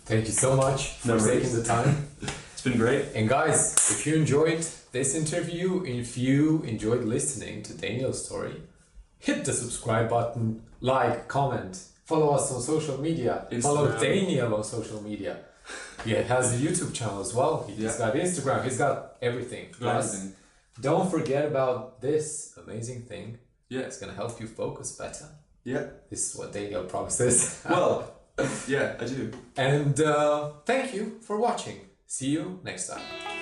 thank you so much for taking the time.
It's been great.
And guys, if you enjoyed this interview, if you enjoyed listening to Daniel's story, hit the subscribe button, like, comment, follow us on social media,
Instagram.
Follow Daniel on social media. He has a YouTube channel as well. He's got Instagram, he's got everything. Plus, don't forget about this amazing thing.
Yeah.
It's gonna help you focus better.
Yeah.
This is what Daniel promises.
Well, yeah, I do.
And thank you for watching. See you next time.